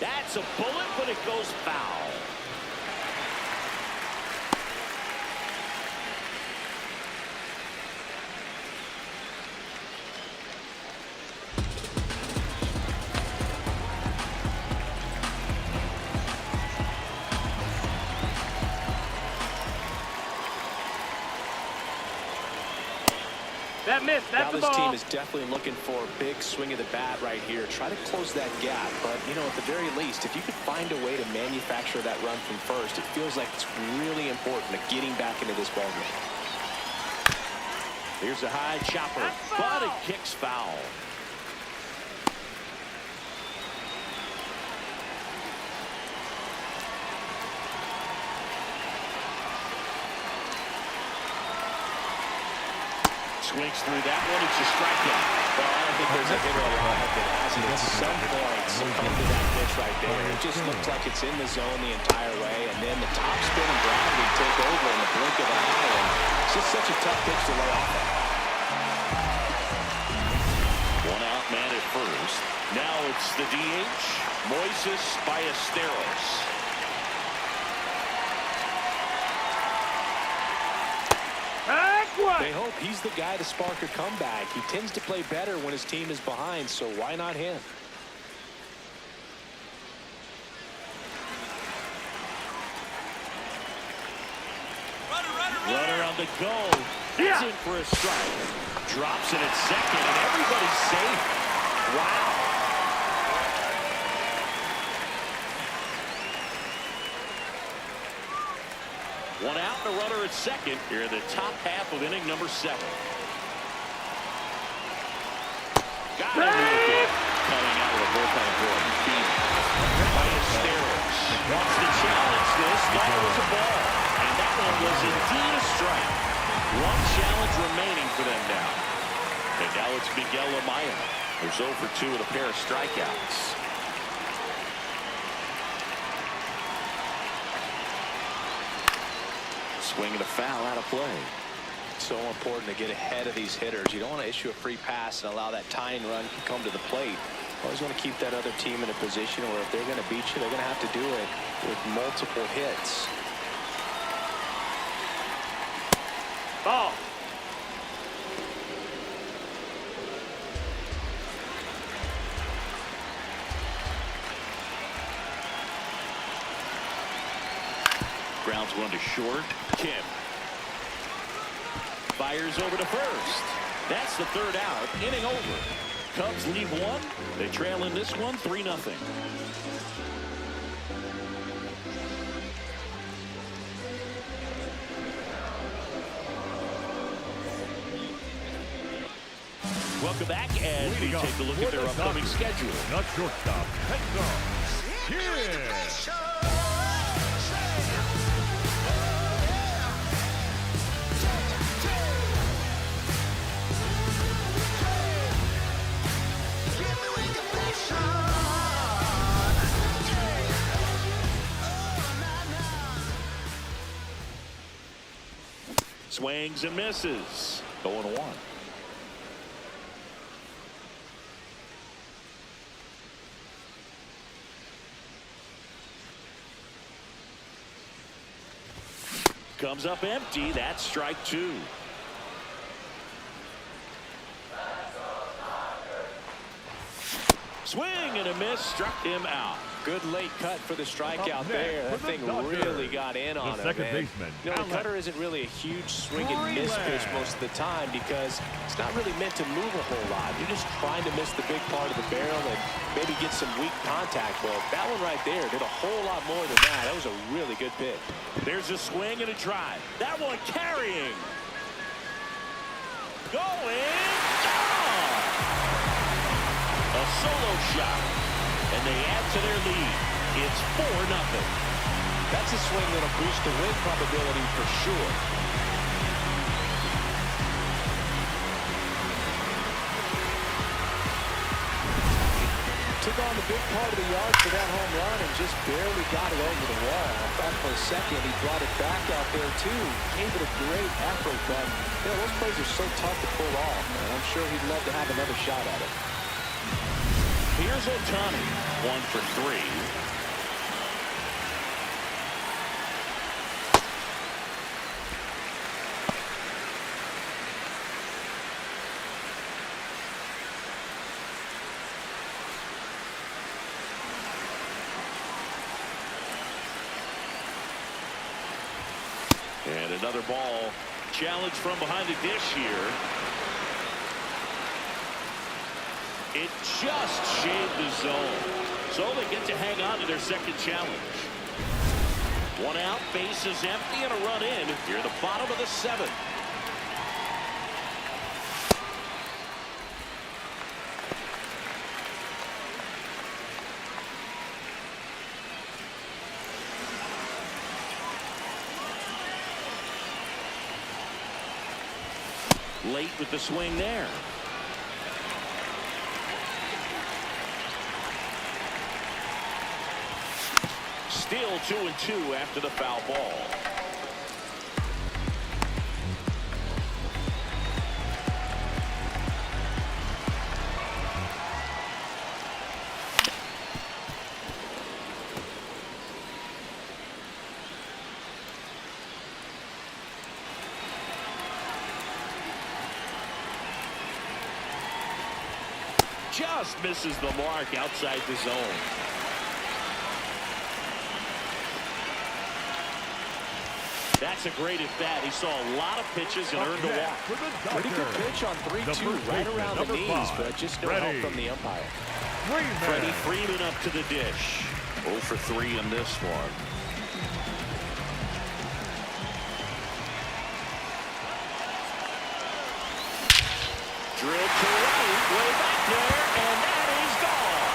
That's a bullet, but it goes foul. That missed. That's the Now this ball. team is definitely looking for a big swing of the bat right here. Try to close that gap. But, you know, at the very least, if you could find a way to manufacture that run from first, it feels like it's really important to getting back into this ballgame. Here's a high chopper, but it kicks foul. Swings through that one. It's a strikeout. Well, I don't think there's a hitter alive that hasn't at some point succumbed to that pitch right there. It just looks like it's in the zone the entire way, and then the top spin and gravity take over in the blink of an eye, and it's just such a tough pitch to lay off of. One out man at first. Now it's the DH, Moises Ballesteros. They hope he's the guy to spark a comeback. He tends to play better when his team is behind, so why not him? Runner on the go. He's in for a strike. Drops it at second, and everybody's safe. Wow. One out and a runner at second here in the top half of inning number 7. Got him with coming out of the bullpen for Ballesteros wants to challenge this. Thought it was a ball, and that one was indeed a strike. One challenge remaining for them now. And now it's Miguel Amaya, who's 0 for 2 with a pair of strikeouts. Swinging a foul out of play. So important to get ahead of these hitters. You don't want to issue a free pass and allow that tying run to come to the plate. Always want to keep that other team in a position where if they're going to beat you, they're going to have to do it with multiple hits. Ball. Grounds one to short. Kim fires over to first. That's the 3rd out. Inning over. Cubs lead 1. They trail in this one 3-0. Welcome back as we take a look at their upcoming schedule. Not shortstop, Hector. Here. Swings and misses. 0-1. Comes up empty. That's strike 2. Swing and a miss. Struck him out. Good late cut for the strikeout there. That thing really got in on him. Second baseman. You know, the cutter isn't really a huge swing and miss pitch most of the time because it's not really meant to move a whole lot. You're just trying to miss the big part of the barrel and maybe get some weak contact. Well, that one right there did a whole lot more than that. That was a really good pitch. There's a swing and a drive. That one carrying. Going. Down. A solo shot. And they add to their lead. It's 4-0. That's a swing that'll boost the win probability for sure. Took on the big part of the yard for that home run and just barely got it over the wall. I thought for a second he brought it back out there too. Gave it a great effort, but you know, those plays are so tough to pull off. And I'm sure he'd love to have another shot at it. He Here's Ohtani, 1 for 3. And another ball. Challenge from behind the dish here. It just shaved the zone. So they get to hang on to their second challenge. 1 out, bases empty, and a run in. Here at the bottom of the 7th. Late with the swing there. Still 2-2 after the foul ball. Just misses the mark outside the zone. That's a great at bat. He saw a lot of pitches and earned a walk. Pretty good pitch on 3-2, right around the knees, but just no help from the umpire. Freddie Freeman up to the dish. 0 for 3 in this one. Drilled to right, way back there, and that is gone.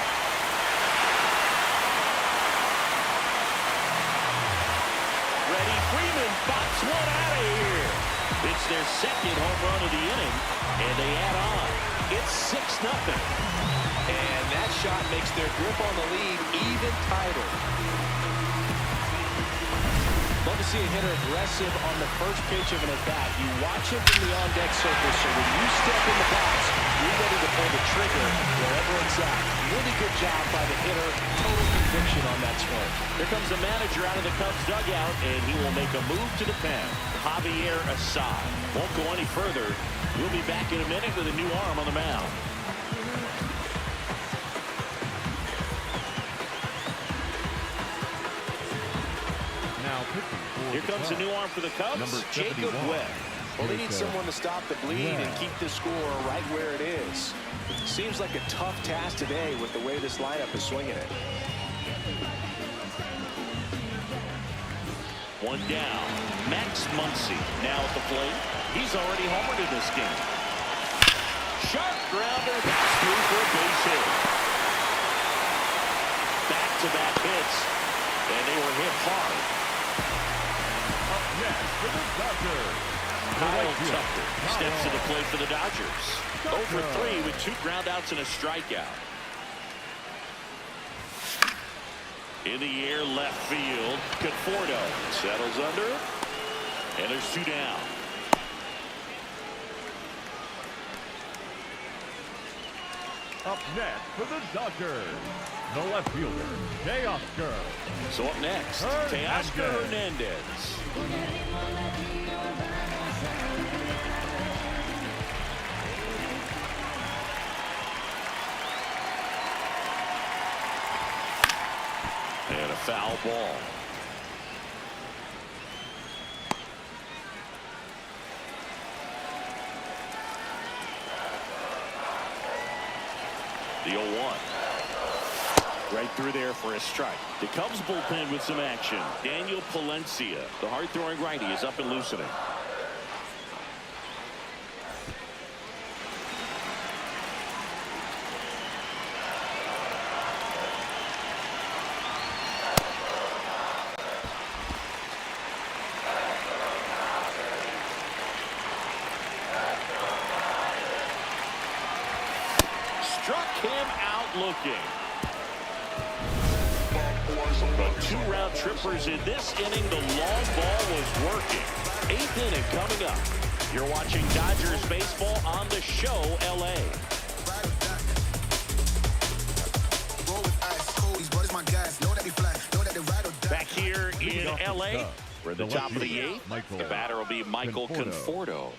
Freddie Freeman bops one out of here. It's their second home run of the inning, and they add on. It's 6-0. And that shot makes their grip on the lead even tighter. Love to see a hitter aggressive on the first pitch of an at-bat. You watch him from the on-deck circle, so when you step in the box, you're ready to pull the trigger wherever it's at. Really good job by the hitter. Total conviction on that swing. Here comes the manager out of the Cubs dugout, and he will make a move to the pen. Javier Assad won't go any further. We'll be back in a minute with a new arm on the mound. Here comes a new arm for the Cubs, Jacob Webb. Well, they need someone to stop the bleed and keep the score right where it is. Seems like a tough task today with the way this lineup is swinging it. 1 down. Max Muncy now at the plate. He's already homered in this game. Sharp grounder, that's through for a base hit. Back-to-back hits, and they were hit hard. Next for the Dodgers. Kyle Tucker steps to the plate for the Dodgers. 0 for 3 with 2 groundouts and a strikeout. In the air, left field. Conforto settles under, and there's 2 down. Up next for the Dodgers, the left fielder, Teoscar. So up next, Teoscar Hernandez. And a foul ball. The 0-1. Right through there for a strike. The Cubs bullpen with some action. Daniel Palencia, the hard-throwing righty, is up and loosening. Struck him out looking. But 2 round trippers in this inning. The long ball was working. 8th inning coming up. You're watching Dodgers baseball on the show, LA. in L.A. We're at the top of the left-hander, 8th. Michael The batter will be Michael Conforto.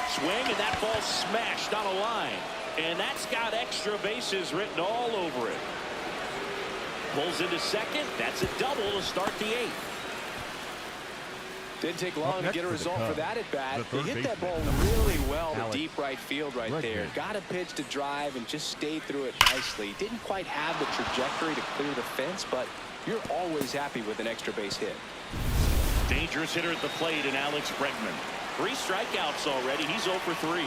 Swing, and that ball smashed on a line. And that's got extra bases written all over it. Pulls into second. That's a double to start the 8th. Didn't take long to get a result for that at bat. He hit that ball really well to deep right field right there. Got a pitch to drive and just stayed through it nicely. Didn't quite have the trajectory to clear the fence, but you're always happy with an extra base hit. Dangerous hitter at the plate in Alex Bregman. 3 strikeouts already. He's 0 for 3.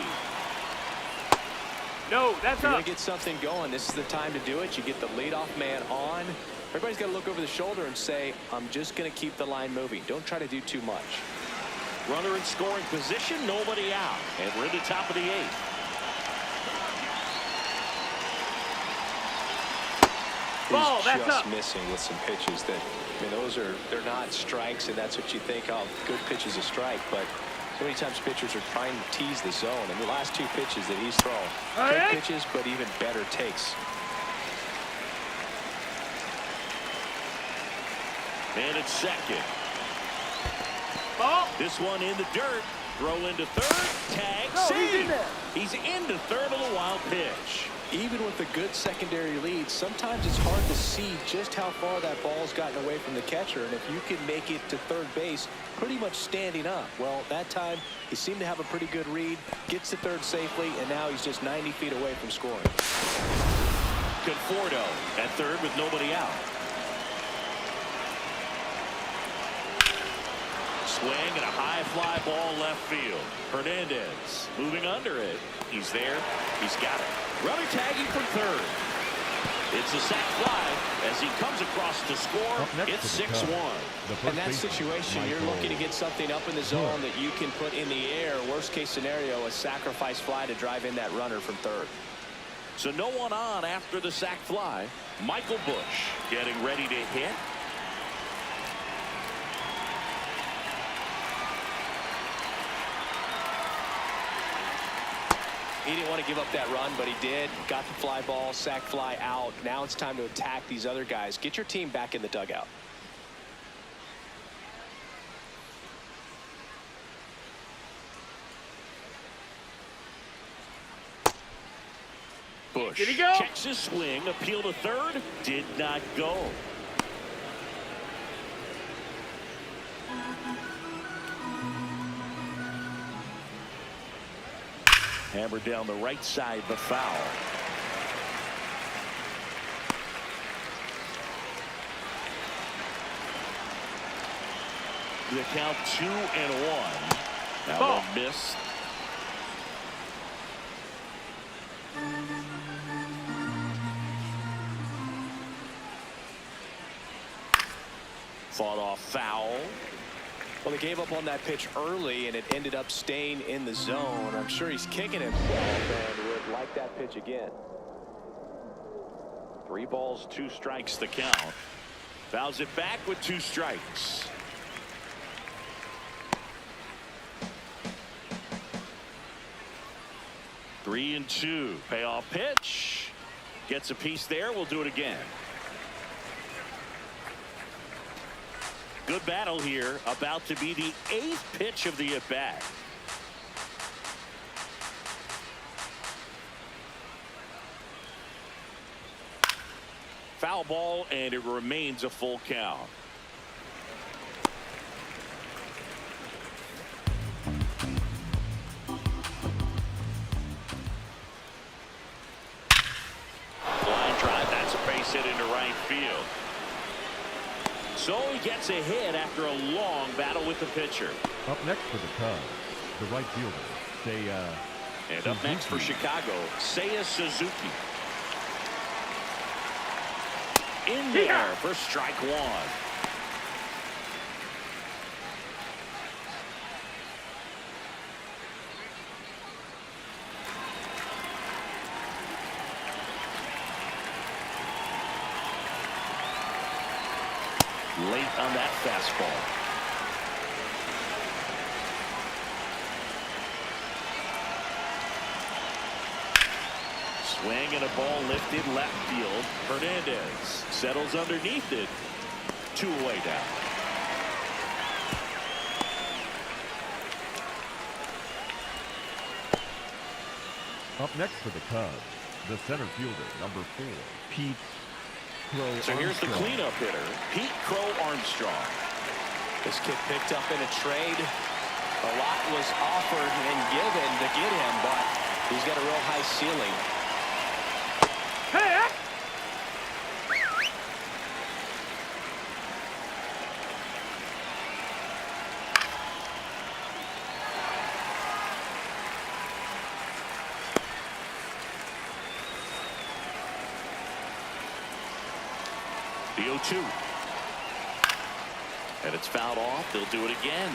No, that's You're up. going to get something going. This is the time to do it. You get the leadoff man on. Everybody's got to look over the shoulder and say, I'm just going to keep the line moving. Don't try to do too much. Runner in scoring position, nobody out. And we're at the top of the 8th. Ball, He's that's just up. missing with some pitches that, I mean, they're not strikes, and that's what you think, oh, good pitch is a strike, but so many times pitchers are trying to tease the zone, and the last 2 pitches that he's thrown, All good right. pitches, but even better takes. And it's second. Ball. This one in the dirt. Throw into third. Tag. No, he's save. in there. He's into third on the wild pitch. Even with a good secondary lead, sometimes it's hard to see just how far that ball's gotten away from the catcher, and if you can make it to third base pretty much standing up, well, that time he seemed to have a pretty good read, gets to third safely, and now he's just 90 feet away from scoring. Conforto at third with nobody out. Swing and a high fly ball left field. Hernandez moving under it. He's there. He's got it. Runner tagging from third. It's a sac fly as he comes across to score. It's 6-1. In that situation, you're looking to get something up in the zone that you can put in the air. Worst case scenario, a sacrifice fly to drive in that runner from third. So no one on after the sac fly. Michael Busch getting ready to hit. He didn't want to give up that run, but he did. Got the fly ball, sac fly out. Now it's time to attack these other guys. Get your team back in the dugout. Busch Did he go? checks his swing. Appeal to third. Did not go. Hammered down the right side, but foul. The count 2-1. That Ball. one missed. Fought off foul. Well, they gave up on that pitch early, and it ended up staying in the zone. I'm sure he's kicking it and would like that pitch again. 3 balls, 2 strikes the count. Fouls it back with 2 strikes. Three and 2. Payoff pitch. Gets a piece there. We'll do it again. Good battle here. About to be the 8th pitch of the at-bat. Foul ball, and it remains a full count. Line drive, that's a base hit into right field. So he gets a hit after a long battle with the pitcher. Up next for the Cubs, the right fielder, Seiya. And up next for Chicago, Seiya Suzuki. In there for strike 1. Late on that fastball. Swing and a ball lifted left field. Hernandez settles underneath it. 2 away down. Up next for the Cubs, the center fielder, number 4, Pete Crow So here's the Armstrong. cleanup hitter, Pete Crow Armstrong. This kid picked up in a trade. A lot was offered and given to get him, but he's got a real high ceiling. Hey! The 0-2. And it's fouled off. They'll do it again.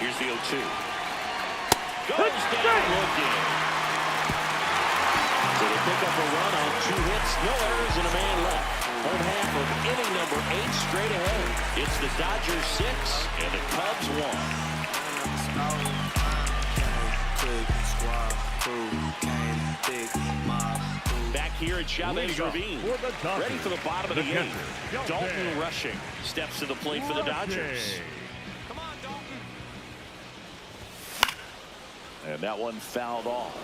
Here's the 0-2. Goes down looking. So they pick up a run on 2 hits, no errors, and a man left. Home half of inning number 8 straight ahead. It's the Dodgers 6 and the Cubs 1. Back here at Chavez Ravine, ready for the bottom of the 8th. Dalton rushing, steps to the plate for the Dodgers. Come on, Dalton. And that one fouled off.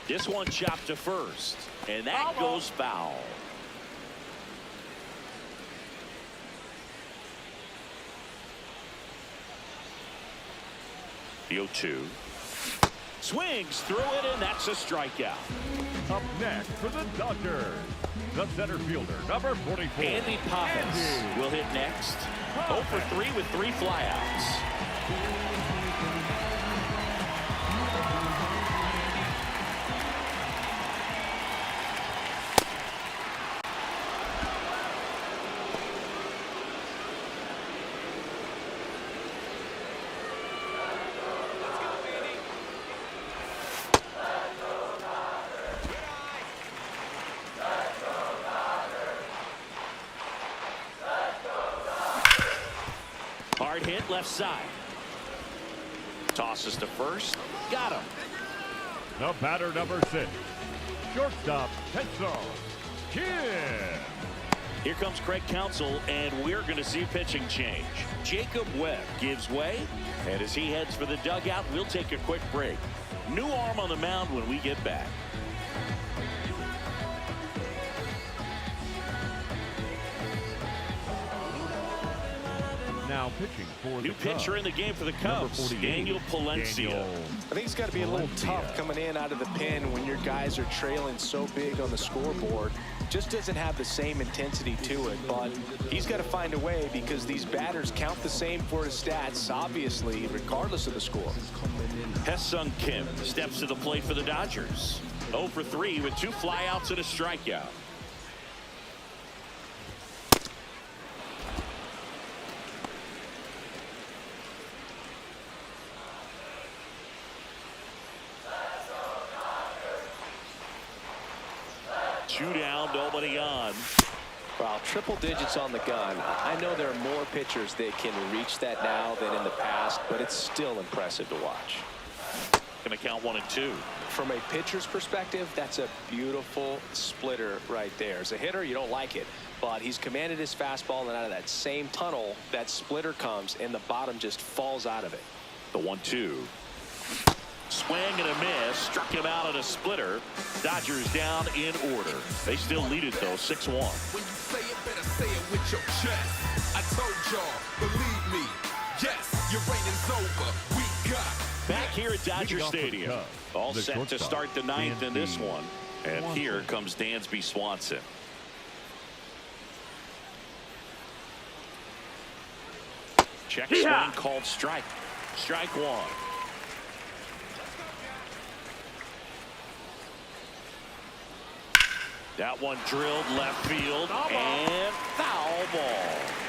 This one chopped to first, and that goes foul. The 0-2. Swings through it, and that's a strikeout. Up next for the Dodgers, the center fielder, number 44, Andy Pappas will hit next. 0 for 3 with 3 flyouts. Hard hit left side. Tosses to first. Got him. the batter, number 6, shortstop, Pencil Kim. Here comes Craig Counsell, and we're going to see pitching change. Jacob Webb gives way, and as he heads for the dugout, we'll take a quick break. New arm on the mound when we get back. Now pitching for New the pitcher Cubs, in the game for the Cubs, Daniel Palencia. I think it's got to be a little tough coming in out of the pen when your guys are trailing so big on the scoreboard. Just doesn't have the same intensity to it, but he's got to find a way because these batters count the same for his stats, obviously, regardless of the score. Hesung Kim steps to the plate for the Dodgers. 0 for 3 with 2 flyouts and a strikeout. Two down, nobody on. Wow, triple digits on the gun. I know there are more pitchers that can reach that now than in the past, but it's still impressive to watch. Going to count 1 and 2. From a pitcher's perspective, that's a beautiful splitter right there. As a hitter, you don't like it, but he's commanded his fastball, and out of that same tunnel, that splitter comes, and the bottom just falls out of it. The 1-2. Swing and a miss, struck him out on a splitter. Dodgers down in order. They still lead it though, 6-1. When you say it, better say it with your chest. I told y'all, believe me. Yes, your reign is over. We got Back here at Dodger Leading off for the Stadium. Cubs, All the set to shortstop, start the 9th in this Dansby one. And Swanson. here comes Dansby Swanson. Check swing called strike. Strike 1. That one drilled left field and foul ball.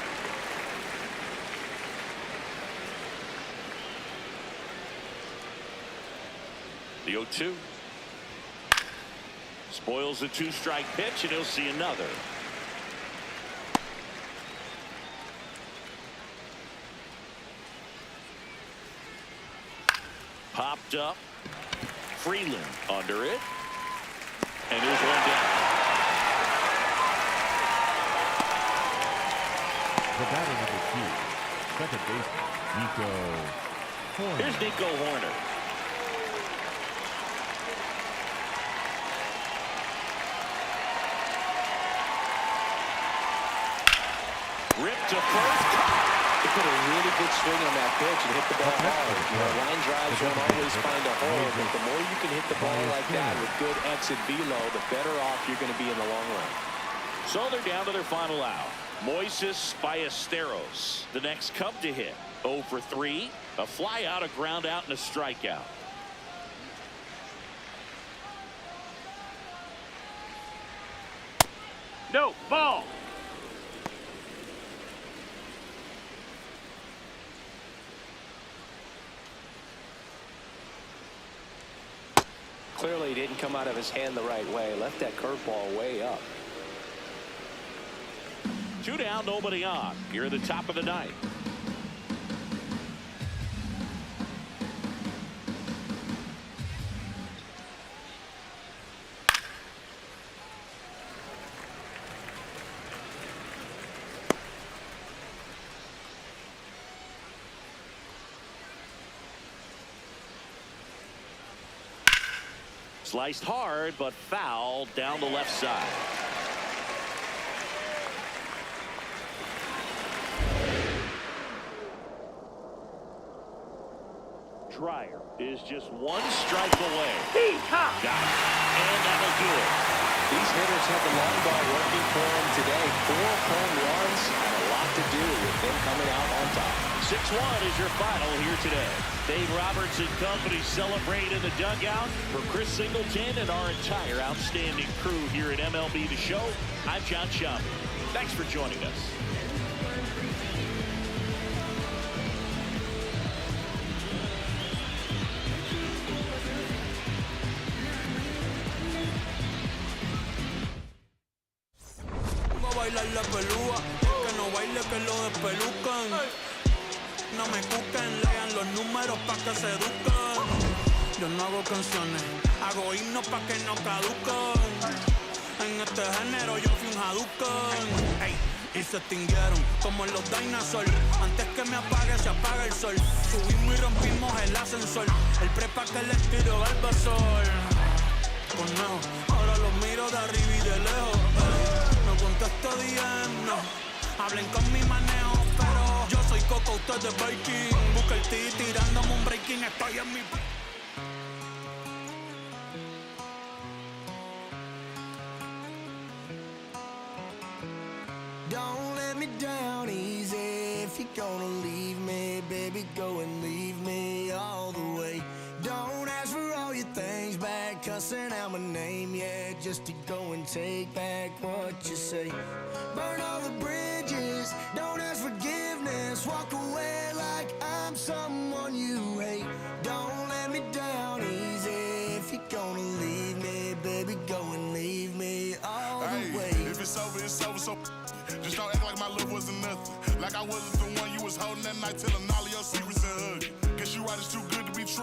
The 0-2. Spoils the 2-strike pitch, and he'll see another. Popped up. Freeland under it. And here's one down. The batter number 2, second baseman, Nico Horner. Here's Nico Horner. Ripped to first. He put a really good swing on that pitch and hit the ball hard. You know, line drives don't always find a hole, but the more you can hit the ball like that with good exit velo, the better off you're going to be in the long run. So they're down to their final out. Moises Ballesteros, the next Cub to hit. 0 for 3, a fly out, a ground out, and a strikeout. No, ball. Clearly didn't come out of his hand the right way. Left that curveball way up. 2 down, nobody on. Here at the top of the ninth. Sliced hard, but foul down the left side. Dreyer is just 1 strike away. Got it. And that'll do it. These hitters have the long ball working for them today. 4 home runs had a lot to do with them coming out on top. 6-1 is your final here today. Dave Roberts and company celebrate in the dugout. For Chris Singleton and our entire outstanding crew here at MLB The Show, I'm John Schaub. Thanks for joining us. Bailar la pelúa, que no baile que lo despelucan. No me cuquen, lean los números pa' que se eduquen. Yo no hago canciones, hago himnos pa' que no caduquen. En este género yo fui un Hadouken. Ey, y se extinguieron como los dinosaurs. Antes que me apague, se apaga el sol. Subimos y rompimos el ascensor. El prepa que les tiro Barbasol. Conejo, ahora los miro de arriba y de lejos. No contesto DM, no. Hablen con mi manejo, pero yo soy Coco, usted de Viking. Busca el T tirándome un breaking, estoy en mi... Don't let me down easy. If you're gonna leave me, baby, go and leave me all the way. Don't ask for all your things back, cussing out my name, yeah, just to go and take back what you say. Burn all the bridges, don't ask forgiveness, walk away like I'm someone you hate. Don't let me down easy. If you're gonna leave me, baby, go and leave me all the way. If it's over, it's over, so just don't act like my love wasn't nothing. Like I wasn't the one you was holding that night, telling all of your secrets and hugging. Guess you right, it's too good to be true.